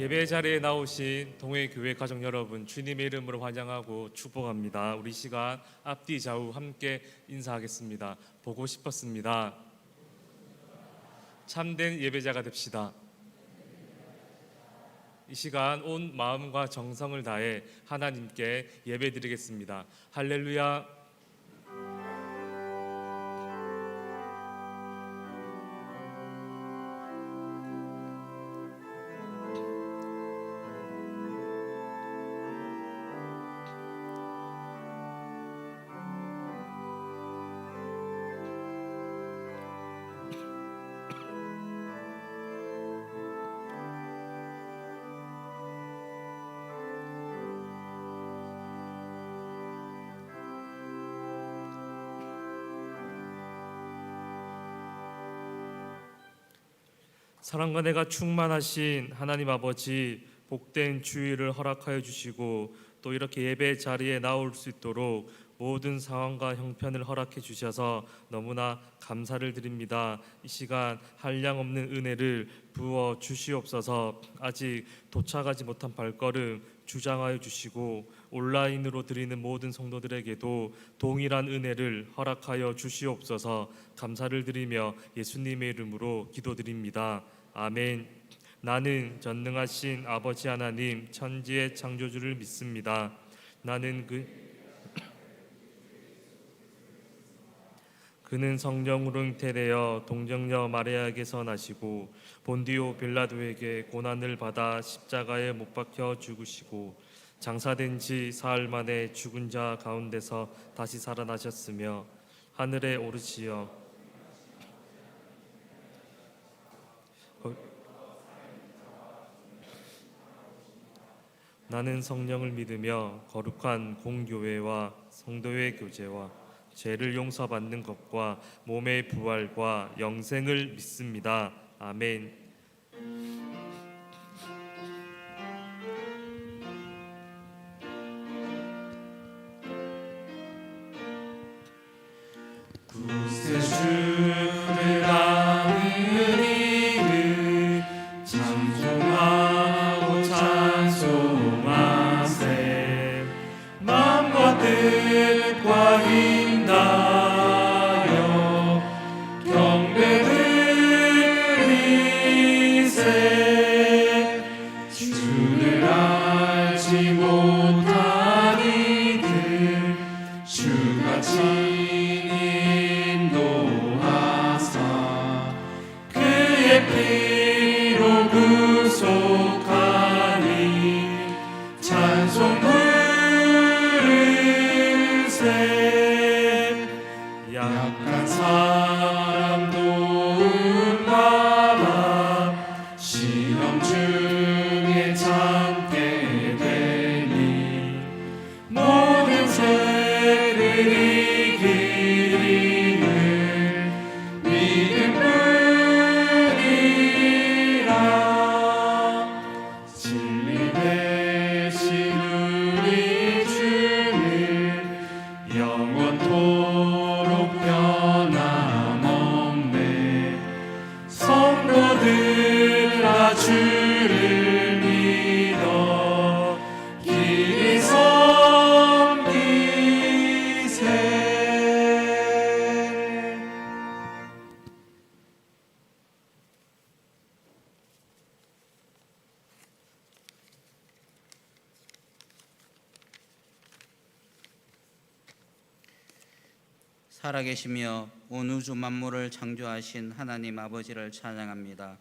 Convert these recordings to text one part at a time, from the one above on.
예배 자리에 나오신 동해교회 가족 여러분, 주님의 이름으로 환영하고 축복합니다. 우리 시간 앞뒤 좌우 함께 인사하겠습니다. 보고 싶었습니다. 참된 예배자가 됩시다. 이 시간 온 마음과 정성을 다해 하나님께 예배드리겠습니다. 할렐루야. 사랑과 내가 충만하신 하나님 아버지, 복된 주일을 허락하여 주시고 또 이렇게 예배 자리에 나올 수 있도록 모든 상황과 형편을 허락해 주셔서 너무나 감사를 드립니다. 이 시간 한량없는 은혜를 부어 주시옵소서. 아직 도착하지 못한 발걸음 주장하여 주시고 온라인으로 드리는 모든 성도들에게도 동일한 은혜를 허락하여 주시옵소서. 감사를 드리며 예수님의 이름으로 기도드립니다. 아멘. 나는 전능하신 아버지 하나님 천지의 창조주를 믿습니다. 나는 그는 성령으로 잉태되어 동정녀 마리아에게서 나시고 본디오 빌라도에게 고난을 받아 십자가에 못 박혀 죽으시고 장사된 지 사흘 만에 죽은 자 가운데서 다시 살아나셨으며 하늘에 오르시어 나는 성령을 믿으며 거룩한 공교회와 성도의 교제와 죄를 용서받는 것과 몸의 부활과 영생을 믿습니다. 아멘. 구세주를 아는 이를 찬송하고 찬송하세. 마음과 뜻과 힘 다하여 경배 드리세. 주를 알지 못한 이들 주가 인도하사 그의 피로 구속하니 찬송 부르세. 약한 사람 도움받아 시험 중에 참게 되니 모든 죄를 이기는 믿음뿐이라. 진리 되신 우리 주는 영원토록 변함없네. 성도들아 주를 믿어 길이 섬기세. 살아계시며 온 우주 만물을 창조하신 하나님 아버지를 찬양합니다.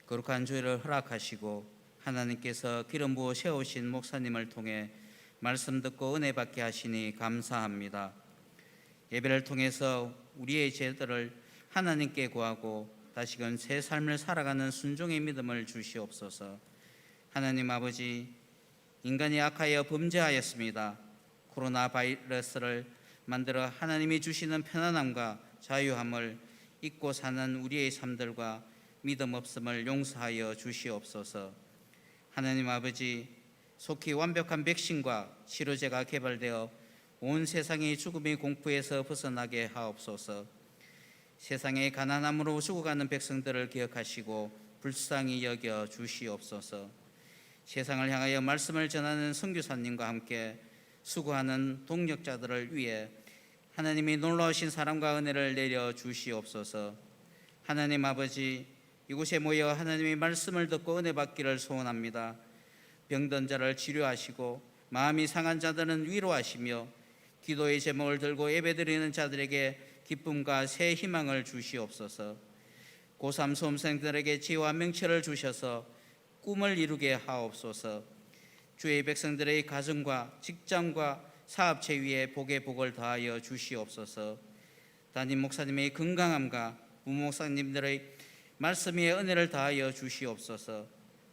거룩한 주일을 허락하시고 하나님께서 기름 부어 세우신 목사님을 통해 말씀 듣고 은혜 받게 하시니 감사합니다. 예배를 통해서 우리의 죄들을 하나님께 구하고 다시금 새 삶을 살아가는 순종의 믿음을 주시옵소서. 하나님 아버지, 인간이 악하여 범죄하였습니다. 코로나 바이러스를 만들어 하나님이 주시는 편안함과 자유함을 잊고 사는 우리의 삶들과 믿음 없음을 용서하여 주시옵소서. 하나님 아버지, 속히 완벽한 백신과 치료제가 개발되어 온 세상이 죽음의 공포에서 벗어나게 하옵소서. 세상의 가난함으로 죽어가는 백성들을 기억하시고 불쌍히 여겨 주시옵소서. 세상을 향하여 말씀을 전하는 선교사님과 함께 수고하는 동력자들을 위해 하나님이 놀라우신 사랑과 은혜를 내려 주시옵소서. 하나님 아버지, 이곳에 모여 하나님의 말씀을 듣고 은혜 받기를 소원합니다. 병든 자를 치료하시고 마음이 상한 자들은 위로하시며 기도의 제목을 들고 예배드리는 자들에게 기쁨과 새 희망을 주시옵소서. 고3 수험생들에게 지혜와 명철을 주셔서 꿈을 이루게 하옵소서. 주의 백성들의 가정과 직장과 사업체 위에 복의 복을 더하여 주시옵소서. 담임 목사님의 건강함과 부목사님들의 말씀 위에 은혜를 더하여 주시옵소서.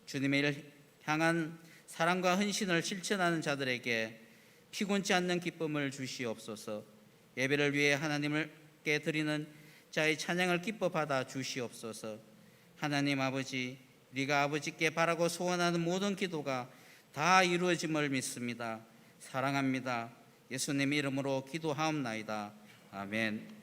주님을 향한 사랑과 헌신을 실천하는 자들에게 피곤치 않는 기쁨을 주시옵소서. 예배를 위해 하나님께 드리는 자의 찬양을 기뻐 받아 주시옵소서. 하나님 아버지, 우리가 아버지께 바라고 소원하는 모든 기도가 다 이루어짐을 믿습니다. 사랑합니다. 예수님 이름으로 기도하옵나이다. 아멘.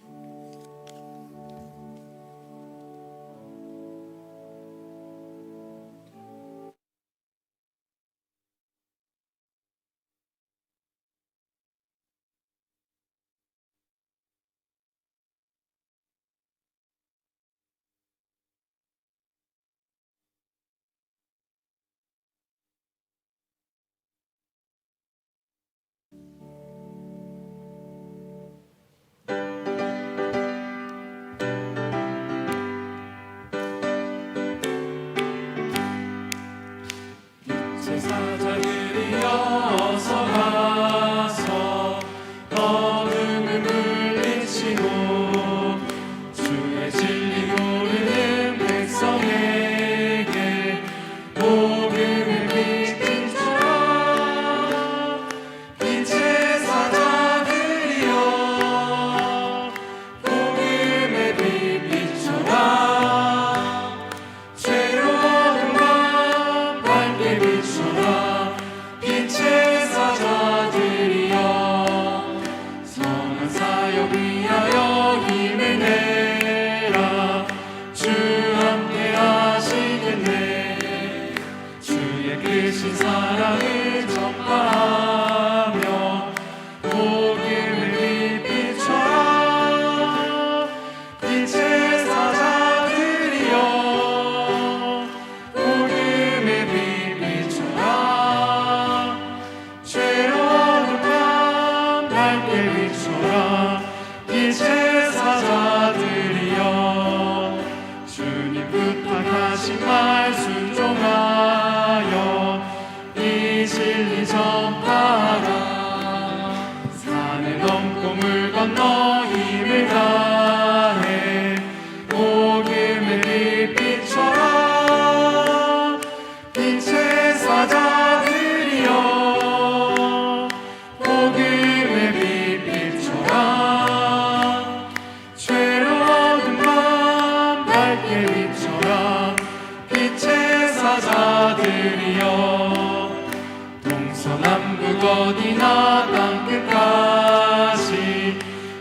어디나 땅끝까지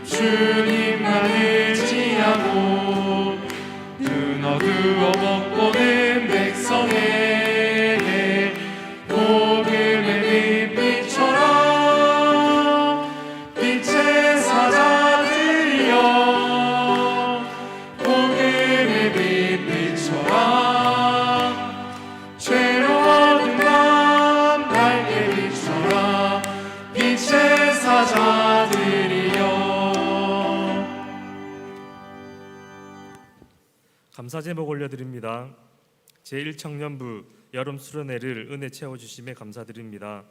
주님만 의지하고 눈 어두워 먹고는 백성에게 복음의 빛비처럼 빛의 사자들이여 복음의 빛비처럼 죄로운 밤 밝게 비춰라 빛의 사자들이여. 감사 제목 올려드립니다. 제1청년부 여름 수련회를 은혜 채워주심에 감사드립니다.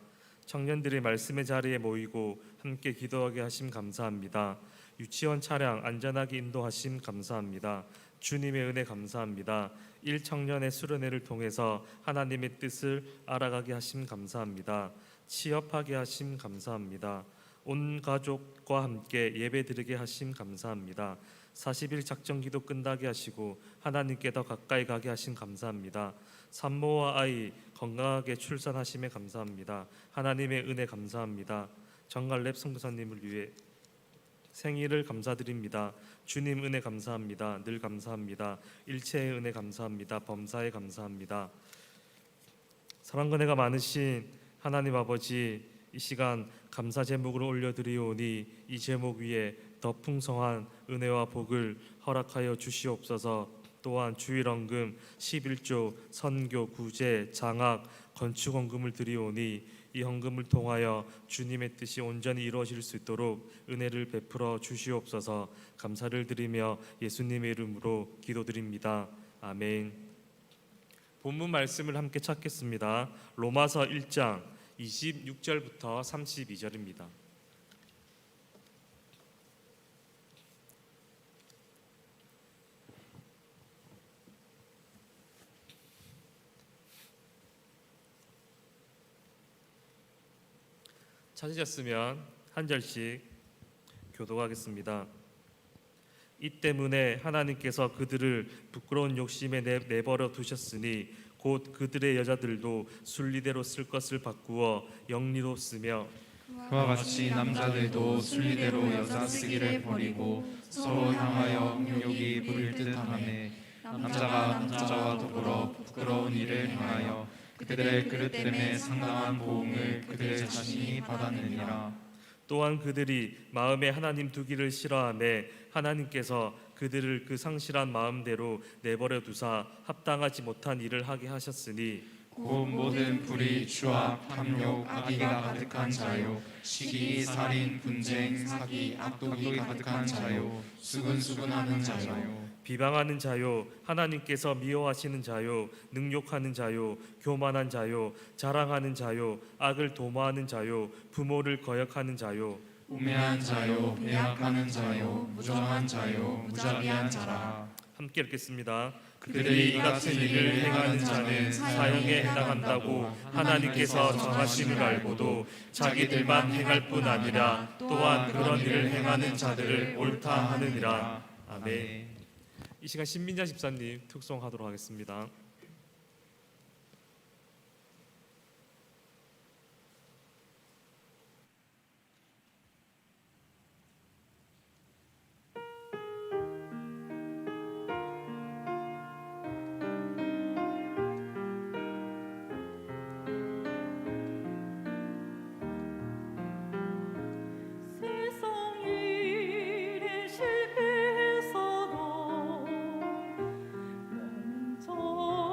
청년들이 말씀의 자리에 모이고 함께 기도하게 하심 감사합니다. 유치원 차량 안전하게 인도하심 감사합니다. 주님의 은혜 감사합니다. 1청년의 수련회를 통해서 하나님의 뜻을 알아가게 하심 감사합니다. 취업하게 하심 감사합니다. 온 가족과 함께 예배 드리게 하심 감사합니다. 40일 작정기도 끝나게 하시고 하나님께 더 가까이 가게 하심 감사합니다. 산모와 아이 건강하게 출산하심에 감사합니다. 하나님의 은혜 감사합니다. 정갈랩 선교사님을 위해 생일을 감사드립니다. 주님 은혜 감사합니다. 늘 감사합니다. 일체의 은혜 감사합니다. 범사에 감사합니다. 사랑과 은혜가 많으신 하나님 아버지, 이 시간 감사 제목으로 올려드리오니 이 제목 위에 더 풍성한 은혜와 복을 허락하여 주시옵소서. 또한 주일헌금 11조 선교 구제 장학 건축 헌금을 드리오니 이 헌금을 통하여 주님의 뜻이 온전히 이루어질 수 있도록 은혜를 베풀어 주시옵소서. 감사를 드리며 예수님의 이름으로 기도드립니다. 아멘. 본문 말씀을 함께 찾겠습니다. 로마서 1장 26절부터 32절입니다. 찾으셨으면 한 절씩 교독하겠습니다. 이 때문에 하나님께서 그들을 부끄러운 욕심에 내버려 두셨으니 곧 그들의 여자들도 순리대로 쓸 것을 바꾸어 영리로 쓰며 그와 같이 남자들도 순리대로 여자 쓰기를 버리고 서로 향하여 욕이 부릴 듯하매 남자가 남자와 더불어 부끄러운 일을 행하여 그들의 그릇 때문에 상당한 보응을 그들 자신이 받았느니라. 또한 그들이 마음에 하나님 두기를 싫어하며 하나님께서 그들을 그 상실한 마음대로 내버려 두사 합당하지 못한 일을 하게 하셨으니 곧 모든 불의, 추악, 탐욕, 악의가 가득한 자요, 시기, 살인, 분쟁, 사기, 악독이 가득한 자요, 수근수근하는 자요, 비방하는 자요, 하나님께서 미워하시는 자요, 능욕하는 자요, 교만한 자요, 자랑하는 자요, 악을 도모하는 자요, 부모를 거역하는 자요, 우매한 자요, 배약하는 자요, 무정한 자요, 무자비한 자라. 함께 읽겠습니다. 그들이 이 같은 일을 행하는 자는 사형에 해당한다고 하나님께서 정하심을 알고도 자기들만 행할 뿐 아니라 또한 그런 일을 행하는 자들을 옳다 하느니라. 아멘. 이 시간 신민자 집사님 특송하도록 하겠습니다. 세상 일에 실패해서도 먼저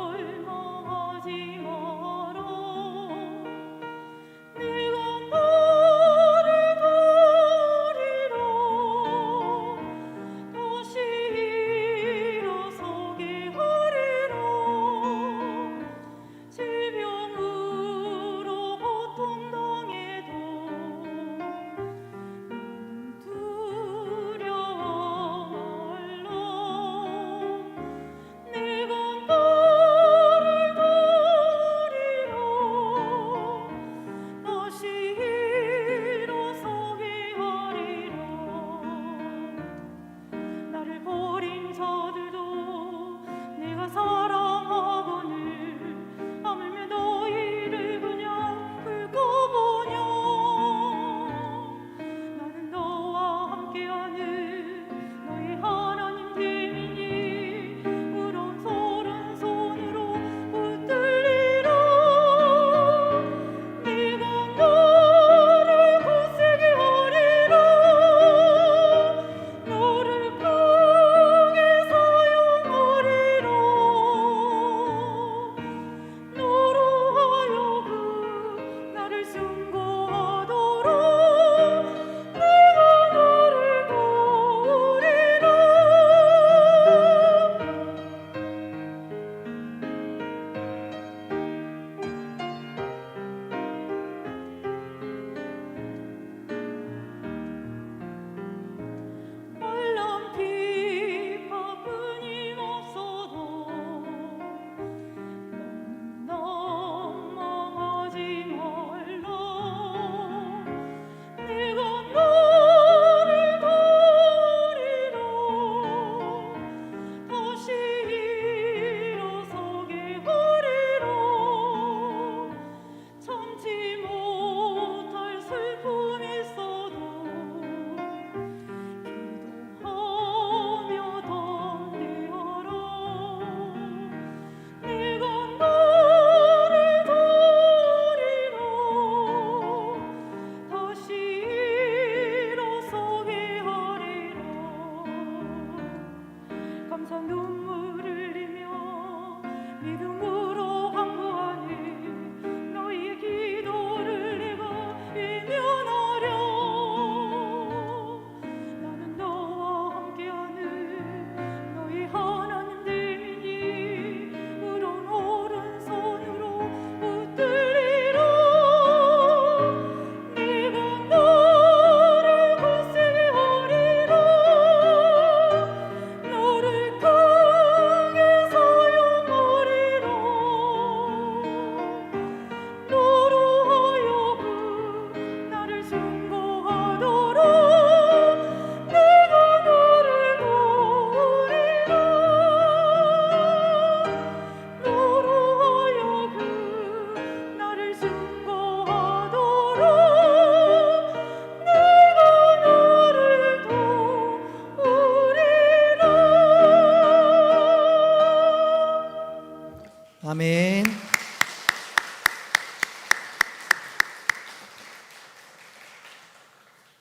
아멘.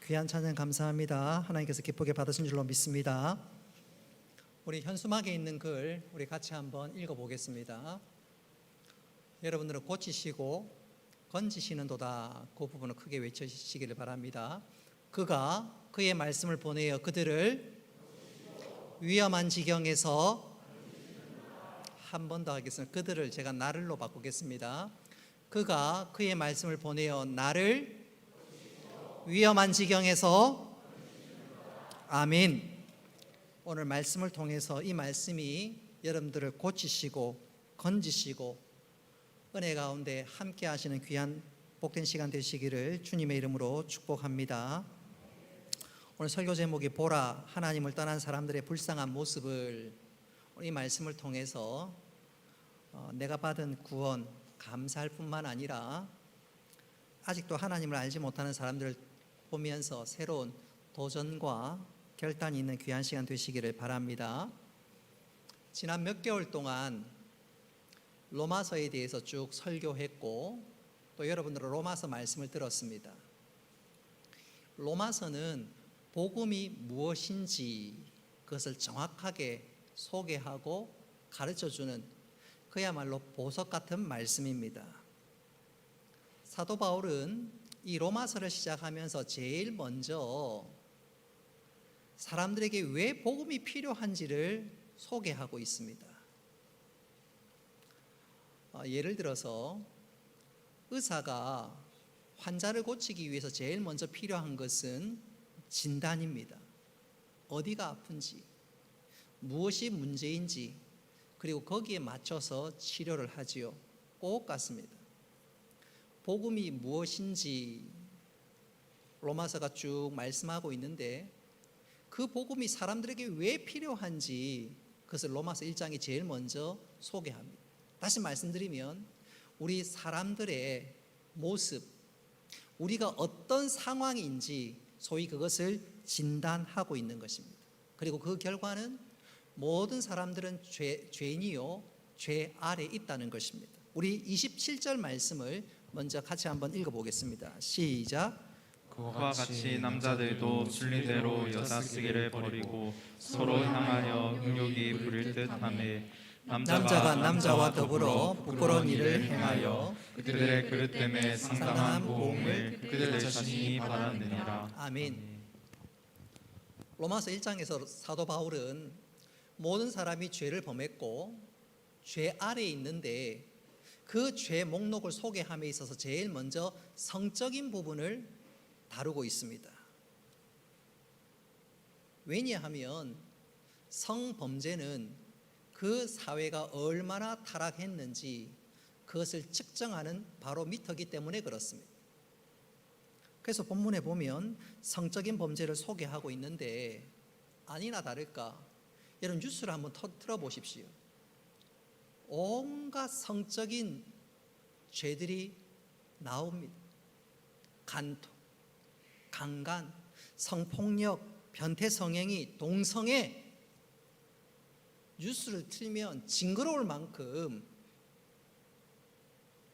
귀한 찬양 감사합니다. 하나님께서 기쁘게 받으신 줄로 믿습니다. 우리 현수막에 있는 글 우리 같이 한번 읽어보겠습니다. 여러분들은 고치시고 건지시는도다, 그 부분을 크게 외쳐주시기를 바랍니다. 그가 그의 말씀을 보내어 그들을 위험한 지경에서, 한 번 더 하겠습니다. 그들을 제가 나를로 바꾸겠습니다. 그가 그의 말씀을 보내어 나를 위험한 지경에서, 아멘. 오늘 말씀을 통해서 이 말씀이 여러분들을 고치시고 건지시고 은혜 가운데 함께 하시는 귀한 복된 시간 되시기를 주님의 이름으로 축복합니다. 오늘 설교 제목이 보라, 하나님을 떠난 사람들의 불쌍한 모습을, 이 말씀을 통해서 내가 받은 구원 감사할 뿐만 아니라 아직도 하나님을 알지 못하는 사람들을 보면서 새로운 도전과 결단이 있는 귀한 시간 되시기를 바랍니다. 지난 몇 개월 동안 로마서에 대해서 쭉 설교했고 또 여러분들은 로마서 말씀을 들었습니다. 로마서는 복음이 무엇인지 그것을 정확하게 소개하고 가르쳐주는 그야말로 보석 같은 말씀입니다. 사도 바울은 이 로마서를 시작하면서 제일 먼저 사람들에게 왜 복음이 필요한지를 소개하고 있습니다. 예를 들어서 의사가 환자를 고치기 위해서 제일 먼저 필요한 것은 진단입니다. 어디가 아픈지, 무엇이 문제인지, 그리고 거기에 맞춰서 치료를 하지요. 꼭 같습니다. 복음이 무엇인지 로마서가 쭉 말씀하고 있는데 그 복음이 사람들에게 왜 필요한지 그것을 로마서 1장이 제일 먼저 소개합니다. 다시 말씀드리면 우리 사람들의 모습, 우리가 어떤 상황인지 소위 그것을 진단하고 있는 것입니다. 그리고 그 결과는 모든 사람들은 죄인이요 죄 아래 있다는 것입니다. 우리 27절 말씀을 먼저 같이 한번 읽어보겠습니다. 시작. 그와 같이 남자들도 순리대로 여자 쓰기를 버리고 서로 향하여 흥욕이 부릴 듯하매 남자가 남자와 더불어 부끄러운 일을 행하여 그들의 그릇 때문에 상당한 보응을 그들 자신이 받았느니라. 아멘. 로마서 1장에서 사도 바울은 모든 사람이 죄를 범했고 죄 아래에 있는데 그 죄 목록을 소개함에 있어서 제일 먼저 성적인 부분을 다루고 있습니다. 왜냐하면 성범죄는 그 사회가 얼마나 타락했는지 그것을 측정하는 바로 미터기 때문에 그렇습니다. 그래서 본문에 보면 성적인 범죄를 소개하고 있는데 아니나 다를까 여러분 뉴스를 한번 틀어보십시오. 온갖 성적인 죄들이 나옵니다. 간통, 강간, 성폭력, 변태성행위, 동성애. 뉴스를 틀면 징그러울 만큼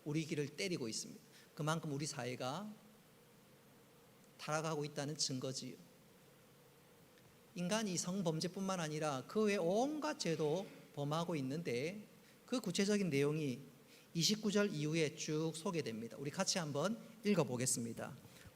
우리 귀를 때리고 있습니다. 그만큼 우리 사회가 타락하고 있다는 증거지요. 인간이 성범죄뿐만 아니라 그 외 온갖 죄도 범하고 있는데 그 구체적인 내용이 29절 이후에 쭉 소개됩니다. 우리 같이 한번 읽어보겠습니다.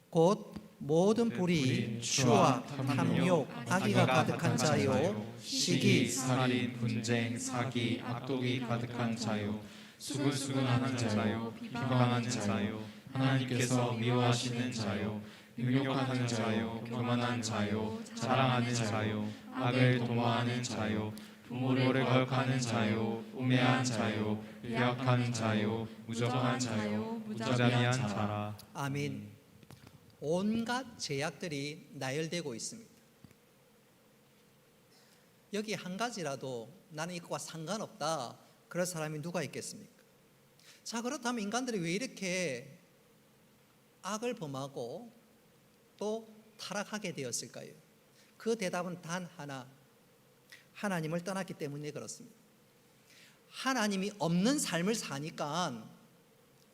곧 모든 불의, 추와 탐욕, 악의가 가득한 자요, 시기, 살인, 분쟁, 사기, 악독이 가득한 자요, 수근수근하는 자요, 비방하는 자요, 하나님께서 미워하시는 자요, 능욕하는 자요, 교만한 자요, 자랑하는 자요, 악을 도모하는 자요, 부모를 거역하는 자요, 우매한 자요, 배역하는 자요, 무적한 자요, 무자비한 자라. 아멘. 온갖 죄악들이 나열되고 있습니다. 여기 한 가지라도 나는 이거와 상관없다 그럴 사람이 누가 있겠습니까? 자, 그렇다면 인간들이 왜 이렇게 악을 범하고 또 타락하게 되었을까요? 그 대답은 단 하나, 하나님을 떠났기 때문에 그렇습니다. 하나님이 없는 삶을 사니까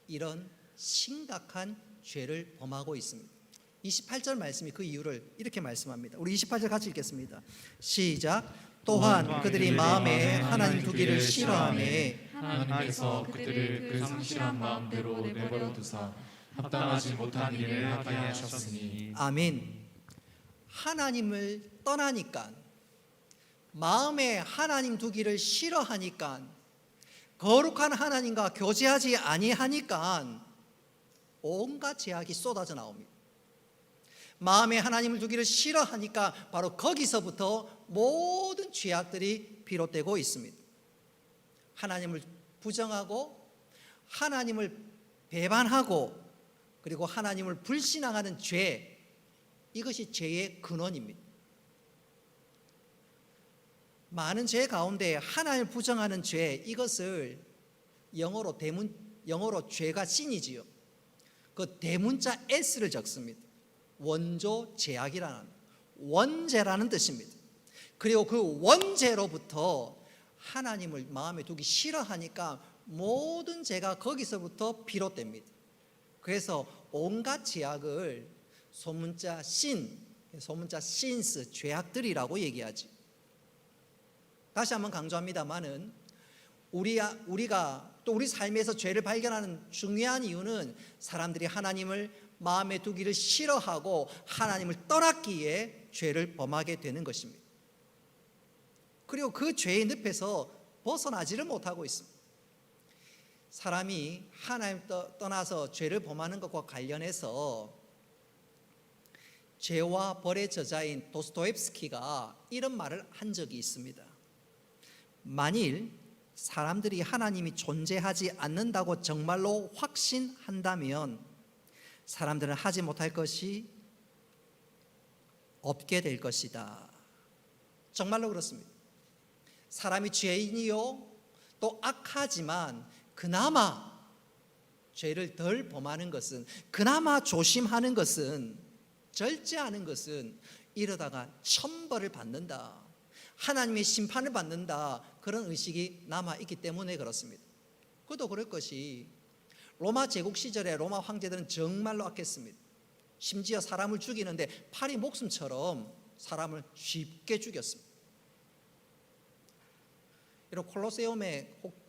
이런 심각한 죄를 범하고 있습니다. 28절 말씀이 그 이유를 이렇게 말씀합니다. 우리 28절 같이 읽겠습니다. 시작. 또한 그들이 마음에 하나님 두기를 싫어하며 하나님께서 그들을 그 상실한 마음대로 내버려 두사 합당하지 못한 일을 하게 하셨으니. 아멘. 하나님을 떠나니까, 마음에 하나님 두기를 싫어하니까, 거룩한 하나님과 교제하지 아니하니까 온갖 죄악이 쏟아져 나옵니다. 마음에 하나님을 두기를 싫어하니까 바로 거기서부터 모든 죄악들이 비롯되고 있습니다. 하나님을 부정하고 하나님을 배반하고 그리고 하나님을 불신앙하는 죄, 이것이 죄의 근원입니다. 많은 죄 가운데 하나님을 부정하는 죄, 이것을 영어로 죄가 신이지요. 그 대문자 S를 적습니다. 원조 죄악이라는, 원죄라는 뜻입니다. 그리고 그 원죄로부터 하나님을 마음에 두기 싫어하니까 모든 죄가 거기서부터 비롯됩니다. 그래서 온갖 죄악을 소문자 신스, 죄악들이라고 얘기하지. 다시 한번 강조합니다만은 우리가 또 우리 삶에서 죄를 발견하는 중요한 이유는 사람들이 하나님을 마음에 두기를 싫어하고 하나님을 떠났기에 죄를 범하게 되는 것입니다. 그리고 그 죄의 늪에서 벗어나지를 못하고 있습니다. 사람이 하나님을 떠나서 죄를 범하는 것과 관련해서 죄와 벌의 저자인 도스토옙스키가 이런 말을 한 적이 있습니다. 만일 사람들이 하나님이 존재하지 않는다고 정말로 확신한다면 사람들은 하지 못할 것이 없게 될 것이다. 정말로 그렇습니다. 사람이 죄인이요 또 악하지만 그나마 죄를 덜 범하는 것은, 그나마 조심하는 것은, 절제하는 것은 이러다가 천벌을 받는다, 하나님의 심판을 받는다, 그런 의식이 남아있기 때문에 그렇습니다. 그도 그럴 것이 로마 제국 시절에 로마 황제들은 정말로 악했습니다. 심지어 사람을 죽이는데 파리 목숨처럼 사람을 쉽게 죽였습니다. 이런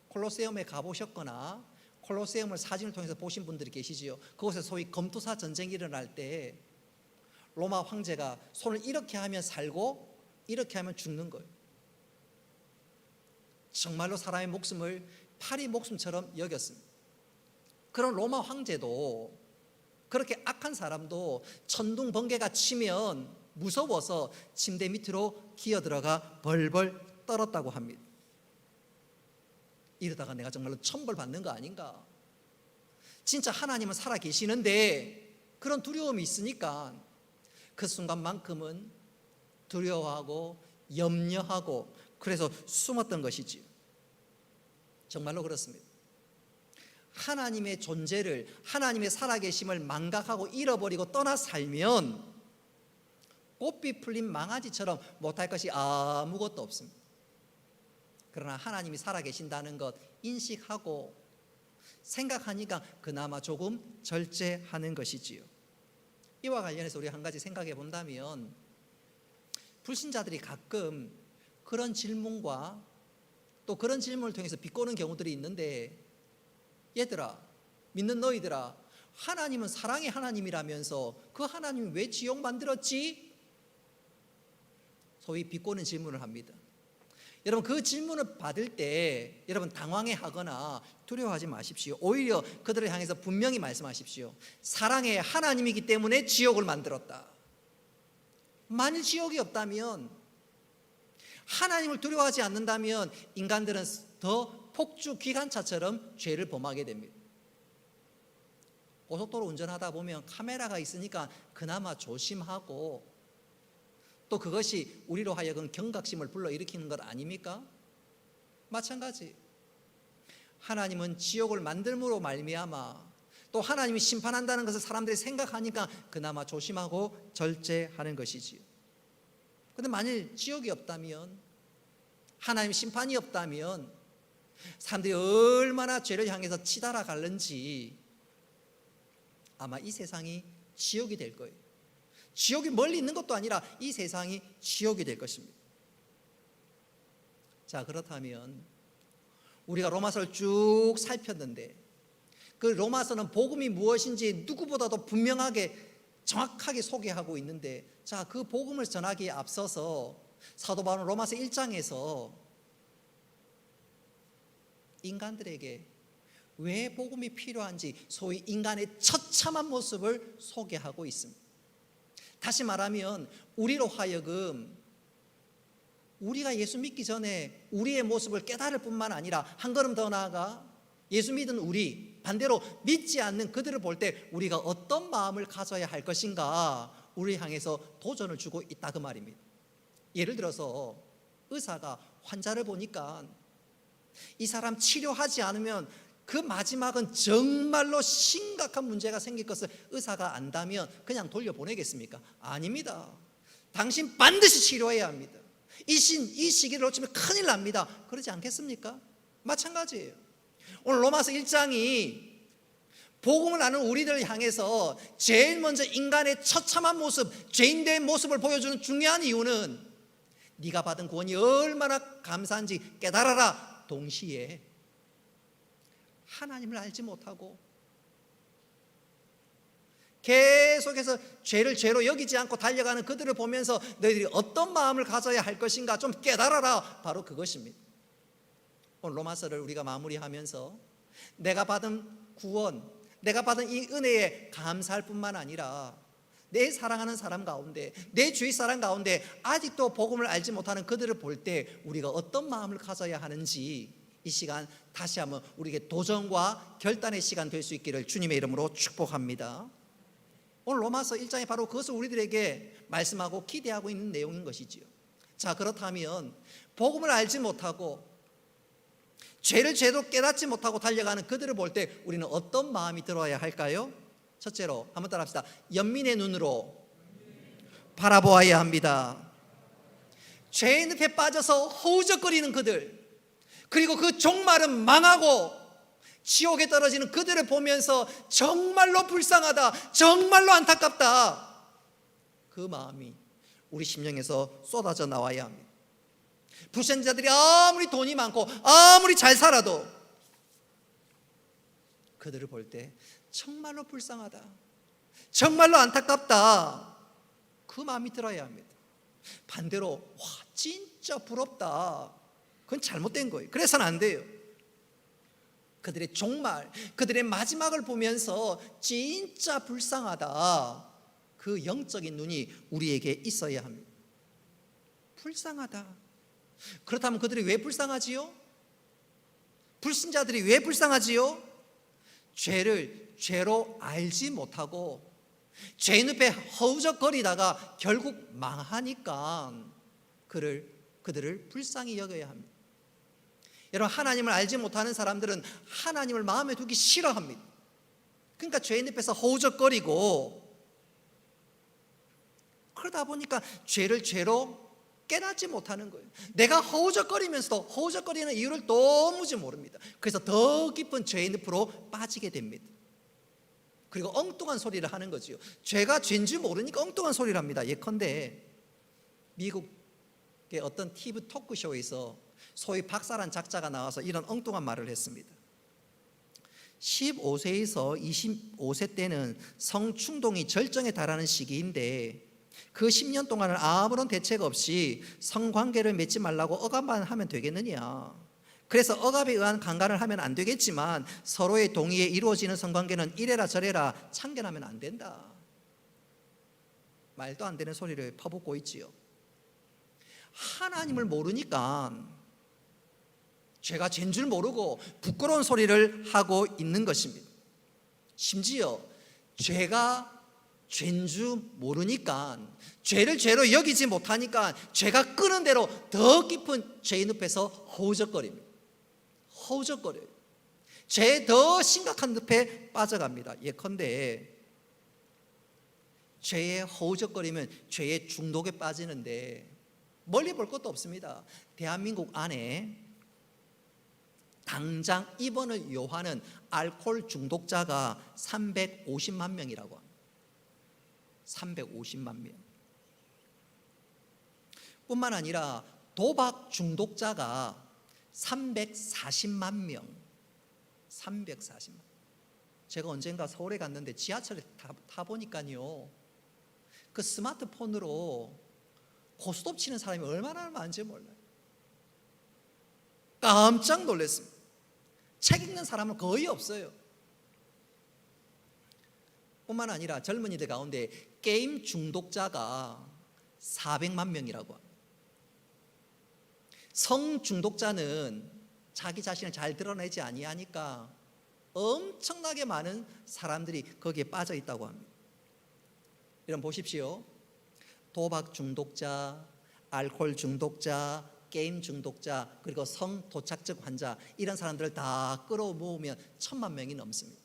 콜로세움에 가보셨거나 콜로세움을 사진을 통해서 보신 분들이 계시지요. 그곳에 소위 검투사 전쟁이 일어날 때 로마 황제가 손을 이렇게 하면 살고 이렇게 하면 죽는 거예요. 정말로 사람의 목숨을 파리 목숨처럼 여겼습니다. 그런 로마 황제도, 그렇게 악한 사람도 천둥 번개가 치면 무서워서 침대 밑으로 기어들어가 벌벌 떨었다고 합니다. 이러다가 내가 정말로 천벌 받는 거 아닌가? 진짜 하나님은 살아 계시는데 그런 두려움이 있으니까 그 순간만큼은 두려워하고 염려하고 그래서 숨었던 것이지요. 정말로 그렇습니다. 하나님의 존재를, 하나님의 살아계심을 망각하고 잃어버리고 떠나 살면 꽃비 풀린 망아지처럼 못할 것이 아무것도 없습니다. 그러나 하나님이 살아계신다는 것 인식하고 생각하니까 그나마 조금 절제하는 것이지요. 이와 관련해서 우리 한 가지 생각해 본다면, 불신자들이 가끔 그런 질문과 또 그런 질문을 통해서 비꼬는 경우들이 있는데, 얘들아, 믿는 너희들아, 하나님은 사랑의 하나님이라면서 그 하나님이 왜 지옥 만들었지? 소위 비꼬는 질문을 합니다. 여러분, 그 질문을 받을 때 여러분 당황해 하거나 두려워하지 마십시오. 오히려 그들을 향해서 분명히 말씀하십시오. 사랑의 하나님이기 때문에 지옥을 만들었다. 만일 지옥이 없다면, 하나님을 두려워하지 않는다면 인간들은 더 폭주 기관차처럼 죄를 범하게 됩니다. 고속도로 운전하다 보면 카메라가 있으니까 그나마 조심하고, 또 그것이 우리로 하여금 경각심을 불러일으키는 것 아닙니까? 마찬가지. 하나님은 지옥을 만들므로 말미암아 또 하나님이 심판한다는 것을 사람들이 생각하니까 그나마 조심하고 절제하는 것이지요. 그런데 만일 지옥이 없다면, 하나님 심판이 없다면 사람들이 얼마나 죄를 향해서 치달아 갈는지 아마 이 세상이 지옥이 될 거예요. 지옥이 멀리 있는 것도 아니라 이 세상이 지옥이 될 것입니다. 자, 그렇다면 우리가 로마서를 쭉 살폈는데 그 로마서는 복음이 무엇인지 누구보다도 분명하게 정확하게 소개하고 있는데, 자, 그 복음을 전하기에 앞서서 사도 바울은 로마서 1장에서 인간들에게 왜 복음이 필요한지 소위 인간의 처참한 모습을 소개하고 있습니다. 다시 말하면 우리로 하여금 우리가 예수 믿기 전에 우리의 모습을 깨달을 뿐만 아니라 한 걸음 더 나아가 예수 믿은 우리, 반대로 믿지 않는 그들을 볼 때 우리가 어떤 마음을 가져야 할 것인가 우리 향해서 도전을 주고 있다 그 말입니다. 예를 들어서 의사가 환자를 보니까 이 사람 치료하지 않으면 그 마지막은 정말로 심각한 문제가 생길 것을 의사가 안다면 그냥 돌려보내겠습니까? 아닙니다. 당신 반드시 치료해야 합니다. 이 시기를 놓치면 큰일 납니다. 그러지 않겠습니까? 마찬가지예요. 오늘 로마서 1장이 복음을 아는 우리들을 향해서 제일 먼저 인간의 처참한 모습, 죄인된 모습을 보여주는 중요한 이유는 네가 받은 구원이 얼마나 감사한지 깨달아라. 동시에 하나님을 알지 못하고 계속해서 죄를 죄로 여기지 않고 달려가는 그들을 보면서 너희들이 어떤 마음을 가져야 할 것인가 좀 깨달아라. 바로 그것입니다. 오늘 로마서를 우리가 마무리하면서 내가 받은 구원, 내가 받은 이 은혜에 감사할 뿐만 아니라 내 사랑하는 사람 가운데, 내 주위 사람 가운데 아직도 복음을 알지 못하는 그들을 볼 때 우리가 어떤 마음을 가져야 하는지 이 시간 다시 한번 우리에게 도전과 결단의 시간 될 수 있기를 주님의 이름으로 축복합니다. 오늘 로마서 1장이 바로 그것을 우리들에게 말씀하고 기대하고 있는 내용인 것이지요. 자, 그렇다면 복음을 알지 못하고 죄를 죄로 깨닫지 못하고 달려가는 그들을 볼 때 우리는 어떤 마음이 들어야 할까요? 첫째로 한번 따라합시다. 연민의 눈으로 바라보아야 합니다. 죄의 늪에 빠져서 허우적거리는 그들, 그리고 그 종말은 망하고 지옥에 떨어지는 그들을 보면서 정말로 불쌍하다, 정말로 안타깝다, 그 마음이 우리 심령에서 쏟아져 나와야 합니다. 불신자들이 아무리 돈이 많고 아무리 잘 살아도 그들을 볼 때 정말로 불쌍하다, 정말로 안타깝다, 그 마음이 들어야 합니다. 반대로 와 진짜 부럽다, 그건 잘못된 거예요. 그래서는 안 돼요. 그들의 종말, 그들의 마지막을 보면서 진짜 불쌍하다, 그 영적인 눈이 우리에게 있어야 합니다. 불쌍하다. 그렇다면 그들이 왜 불쌍하지요? 불신자들이 왜 불쌍하지요? 죄를 죄로 알지 못하고 죄 늪에 허우적거리다가 결국 망하니까 그들을 불쌍히 여겨야 합니다. 여러분, 하나님을 알지 못하는 사람들은 하나님을 마음에 두기 싫어합니다. 그러니까 죄 늪에서 허우적거리고 그러다 보니까 죄를 죄로 깨닫지 못하는 거예요. 내가 허우적거리면서도 허우적거리는 이유를 도무지 모릅니다. 그래서 더 깊은 죄의 늪으로 빠지게 됩니다. 그리고 엉뚱한 소리를 하는 거지요. 죄가 죄인 줄 모르니까 엉뚱한 소리를 합니다. 예컨대 미국의 어떤 TV 토크쇼에서 소위 박사란 작자가 나와서 이런 엉뚱한 말을 했습니다. 15세에서 25세 때는 성충동이 절정에 달하는 시기인데 그 10년 동안은 아무런 대책 없이 성관계를 맺지 말라고 억압만 하면 되겠느냐. 그래서 억압에 의한 강간을 하면 안 되겠지만 서로의 동의에 이루어지는 성관계는 이래라 저래라 참견하면 안 된다. 말도 안 되는 소리를 퍼붓고 있지요. 하나님을 모르니까 죄가 죄인 줄 모르고 부끄러운 소리를 하고 있는 것입니다. 심지어 죄가 죄인 줄 모르니까, 죄를 죄로 여기지 못하니까 죄가 끄는 대로 더 깊은 죄의 늪에서 허우적거립니다. 허우적거려요. 죄의 더 심각한 늪에 빠져갑니다. 예컨대 죄에 허우적거리면 죄의 중독에 빠지는데 멀리 볼 것도 없습니다. 대한민국 안에 당장 입원을 요하는 알코올 중독자가 350만 명이라고 합니다. 350만 명. 뿐만 아니라 도박 중독자가 340만 명. 340만. 제가 언젠가 서울에 갔는데 지하철에 타보니까요, 그 스마트폰으로 고스톱 치는 사람이 얼마나 많은지 몰라요. 깜짝 놀랐습니다. 책 읽는 사람은 거의 없어요. 뿐만 아니라 젊은이들 가운데 게임 중독자가 400만 명이라고 합니다. 성 중독자는 자기 자신을 잘 드러내지 아니하니까 엄청나게 많은 사람들이 거기에 빠져 있다고 합니다. 여러분 보십시오. 도박 중독자, 알코올 중독자, 게임 중독자, 그리고 성 도착증 환자, 이런 사람들을 다 끌어모으면 1,000만 명이 넘습니다.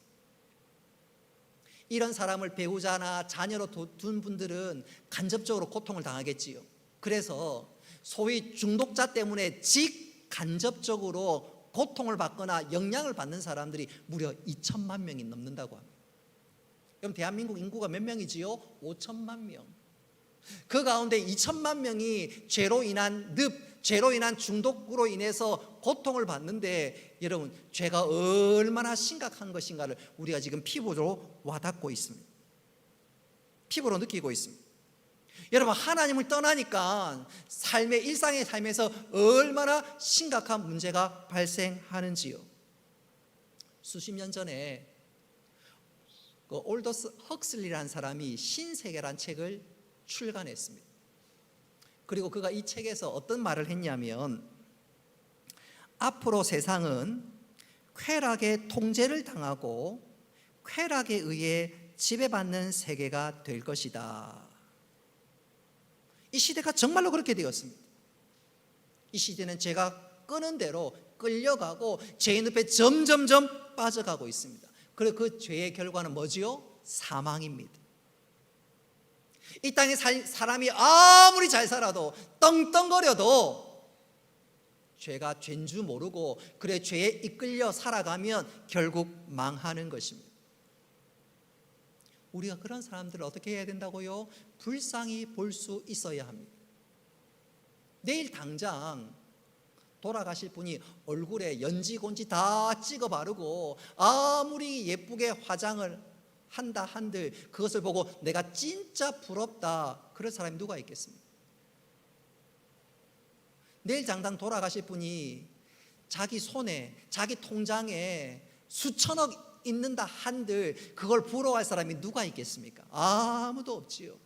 이런 사람을 배우자나 자녀로 둔 분들은 간접적으로 고통을 당하겠지요. 그래서 소위 중독자 때문에 직간접적으로 고통을 받거나 영향을 받는 사람들이 무려 2,000만 명이 넘는다고 합니다. 그럼 대한민국 인구가 몇 명이지요? 5천만 명. 그 가운데 2천만 명이 죄로 인한 죄로 인한 중독으로 인해서 고통을 받는데, 여러분 죄가 얼마나 심각한 것인가를 우리가 지금 피부로 와닿고 있습니다. 피부로 느끼고 있습니다. 여러분 하나님을 떠나니까 삶의 일상의 삶에서 얼마나 심각한 문제가 발생하는지요. 수십 년 전에 그 올더스 헉슬리라는 사람이 신세계란 책을 출간했습니다. 그리고 그가 이 책에서 어떤 말을 했냐면, 앞으로 세상은 쾌락의 통제를 당하고 쾌락에 의해 지배받는 세계가 될 것이다. 이 시대가 정말로 그렇게 되었습니다. 이 시대는 죄가 끄는 대로 끌려가고 죄의 늪에 점점점 빠져가고 있습니다. 그리고 그 죄의 결과는 뭐지요? 사망입니다. 이 땅에 사람이 아무리 잘 살아도 떵떵거려도 죄가 죄인 줄 모르고 그래 죄에 이끌려 살아가면 결국 망하는 것입니다. 우리가 그런 사람들을 어떻게 해야 된다고요? 불쌍히 볼 수 있어야 합니다. 내일 당장 돌아가실 분이 얼굴에 연지곤지 다 찍어 바르고 아무리 예쁘게 화장을 한다 한들 그것을 보고 내가 진짜 부럽다 그럴 사람이 누가 있겠습니까? 내일 당장 돌아가실 분이 자기 손에 자기 통장에 수천억 있는다 한들 그걸 부러워할 사람이 누가 있겠습니까? 아무도 없지요.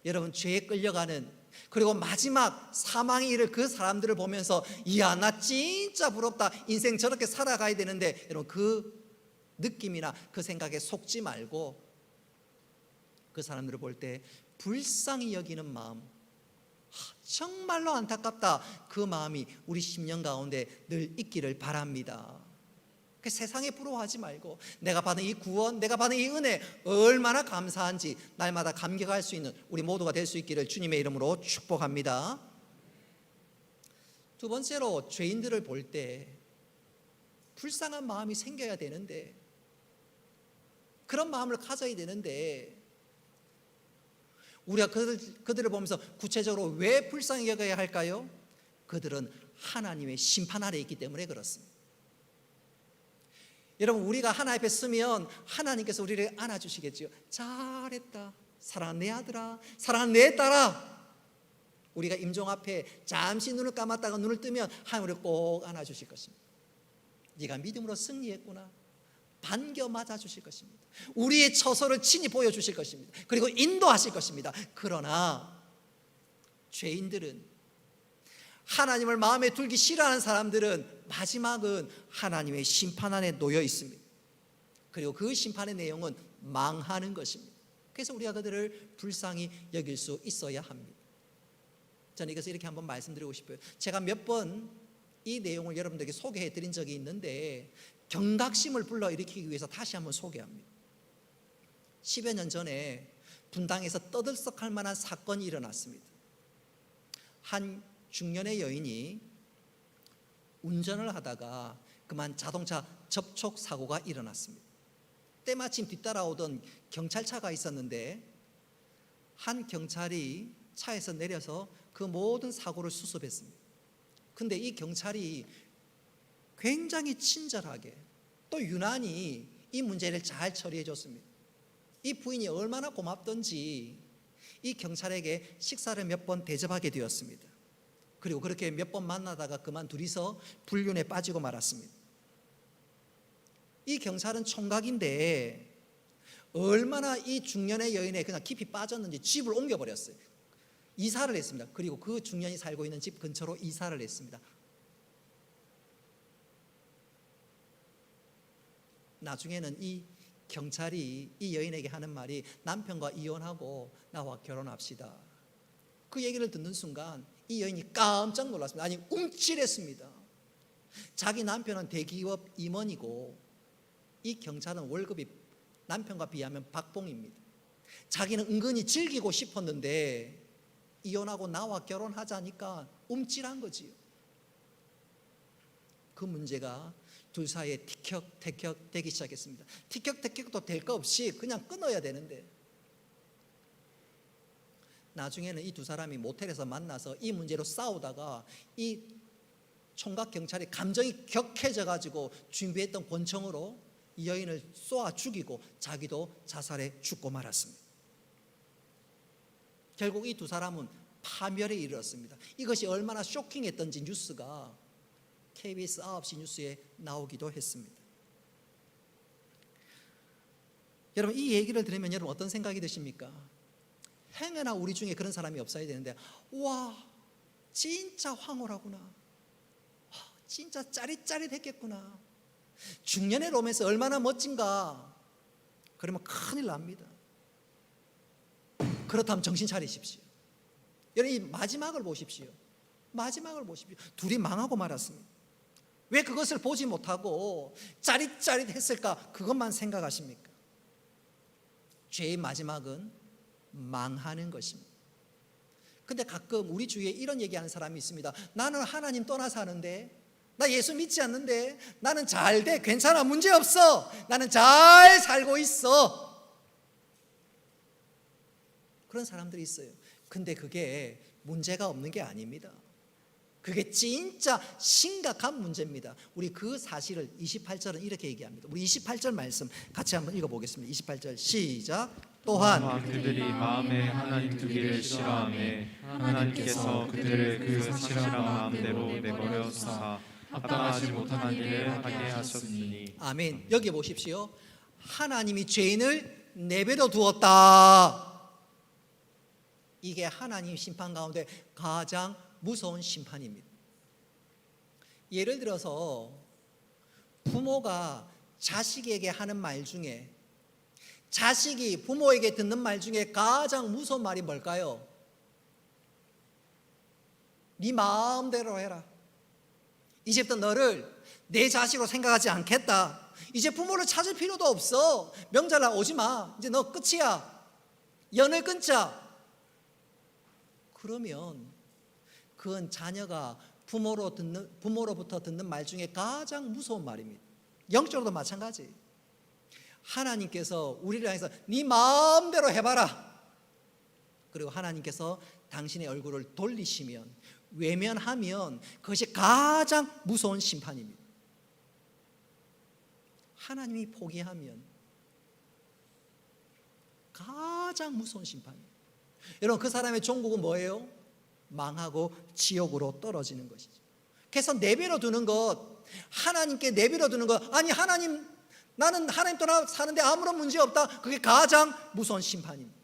여러분 죄에 끌려가는, 그리고 마지막 사망의 일을 그 사람들을 보면서 이야 나 진짜 부럽다, 인생 저렇게 살아가야 되는데, 여러분 그 느낌이나 그 생각에 속지 말고 그 사람들을 볼 때 불쌍히 여기는 마음, 정말로 안타깝다, 그 마음이 우리 심령 가운데 늘 있기를 바랍니다. 그 세상에 부러워하지 말고 내가 받은 이 구원, 내가 받은 이 은혜 얼마나 감사한지 날마다 감격할 수 있는 우리 모두가 될 수 있기를 주님의 이름으로 축복합니다. 두 번째로 죄인들을 볼 때 불쌍한 마음이 생겨야 되는데, 그런 마음을 가져야 되는데 우리가 그들을 보면서 구체적으로 왜 불쌍히 여겨야 할까요? 그들은 하나님의 심판 아래에 있기 때문에 그렇습니다. 여러분 우리가 하나님 앞에 서면 하나님께서 우리를 안아주시겠지요. 잘했다, 사랑하는 내 아들아, 사랑하는 내 딸아. 우리가 임종 앞에 잠시 눈을 감았다가 눈을 뜨면 하나님 우리를 꼭 안아주실 것입니다. 네가 믿음으로 승리했구나, 반겨 맞아주실 것입니다. 우리의 처소를 친히 보여주실 것입니다. 그리고 인도하실 것입니다. 그러나 죄인들은, 하나님을 마음에 두기 싫어하는 사람들은 마지막은 하나님의 심판 안에 놓여 있습니다. 그리고 그 심판의 내용은 망하는 것입니다. 그래서 우리가 그들을 불쌍히 여길 수 있어야 합니다. 저는 이것을 이렇게 한번 말씀드리고 싶어요. 제가 몇 번 이 내용을 여러분들에게 소개해 드린 적이 있는데 경각심을 불러일으키기 위해서 다시 한번 소개합니다. 10여 년 전에 분당에서 떠들썩할 만한 사건이 일어났습니다. 한 중년의 여인이 운전을 하다가 그만 자동차 접촉 사고가 일어났습니다. 때마침 뒤따라오던 경찰차가 있었는데 한 경찰이 차에서 내려서 그 모든 사고를 수습했습니다. 근데 이 경찰이 굉장히 친절하게 또 유난히 이 문제를 잘 처리해 줬습니다. 이 부인이 얼마나 고맙던지 이 경찰에게 식사를 몇 번 대접하게 되었습니다. 그리고 그렇게 몇 번 만나다가 그만 둘이서 불륜에 빠지고 말았습니다. 이 경찰은 총각인데 얼마나 이 중년의 여인에 그냥 깊이 빠졌는지 집을 옮겨버렸어요. 이사를 했습니다. 그리고 그 중년이 살고 있는 집 근처로 이사를 했습니다. 나중에는 이 경찰이 이 여인에게 하는 말이 남편과 이혼하고 나와 결혼합시다. 그 얘기를 듣는 순간 이 여인이 깜짝 놀랐습니다. 아니 움찔했습니다. 자기 남편은 대기업 임원이고 이 경찰은 월급이 남편과 비하면 박봉입니다. 자기는 은근히 즐기고 싶었는데 이혼하고 나와 결혼하자니까 움찔한 거지요. 그 문제가 둘 사이에 티격태격 되기 시작했습니다. 티격태격도 될 거 없이 그냥 끊어야 되는데 나중에는 이 두 사람이 모텔에서 만나서 이 문제로 싸우다가 이 총각 경찰이 감정이 격해져 가지고 준비했던 권총으로 이 여인을 쏘아 죽이고 자기도 자살해 죽고 말았습니다. 결국 이 두 사람은 파멸에 이르렀습니다. 이것이 얼마나 쇼킹했던지 뉴스가 KBS 9시 뉴스에 나오기도 했습니다. 여러분 이 얘기를 들으면 여러분 어떤 생각이 드십니까? 행여나 우리 중에 그런 사람이 없어야 되는데 와 진짜 황홀하구나, 진짜 짜릿짜릿했겠구나, 중년의 로맨스 얼마나 멋진가. 그러면 큰일 납니다. 그렇다면 정신 차리십시오. 여러분 이 마지막을 보십시오. 마지막을 보십시오. 둘이 망하고 말았습니다. 왜 그것을 보지 못하고 짜릿짜릿했을까? 그것만 생각하십니까? 죄의 마지막은 망하는 것입니다. 근데 가끔 우리 주위에 이런 얘기하는 사람이 있습니다. 나는 하나님 떠나 사는데, 나 예수 믿지 않는데, 나는 잘 돼, 괜찮아, 문제 없어, 나는 잘 살고 있어. 그런 사람들이 있어요. 근데 그게 문제가 없는 게 아닙니다. 그게 진짜 심각한 문제입니다. 우리 그 사실을 28절은 이렇게 얘기합니다. 우리 28절 말씀 같이 한번 읽어보겠습니다. 28절 시작. 또한 그들이 마음에 하나님 두기를 싫어하며 하나님께서 그들을 그 사실한 마음대로 내버려 두사 합당하지 못한 일을 하게 하셨으니. 아멘. 여기 보십시오. 하나님이 죄인을 내버려 두었다. 이게 하나님 심판 가운데 가장 무서운 심판입니다. 예를 들어서 부모가 자식에게 하는 말 중에, 자식이 부모에게 듣는 말 중에 가장 무서운 말이 뭘까요? 네 마음대로 해라. 이제부터 너를 내 자식으로 생각하지 않겠다. 이제 부모를 찾을 필요도 없어. 명절날 오지 마. 이제 너 끝이야. 연을 끊자. 그러면 그건 자녀가 부모로부터 듣는 말 중에 가장 무서운 말입니다. 영적으로도 마찬가지. 하나님께서 우리를 향해서 네 마음대로 해봐라. 그리고 하나님께서 당신의 얼굴을 돌리시면, 외면하면 그것이 가장 무서운 심판입니다. 하나님이 포기하면 가장 무서운 심판입니다. 여러분 그 사람의 종국은 뭐예요? 망하고 지옥으로 떨어지는 것이죠. 그래서 내버려 두는 것, 하나님께 내버려 두는 것, 아니 하나님 나는 하나님 떠나 사는데 아무런 문제 없다, 그게 가장 무서운 심판입니다.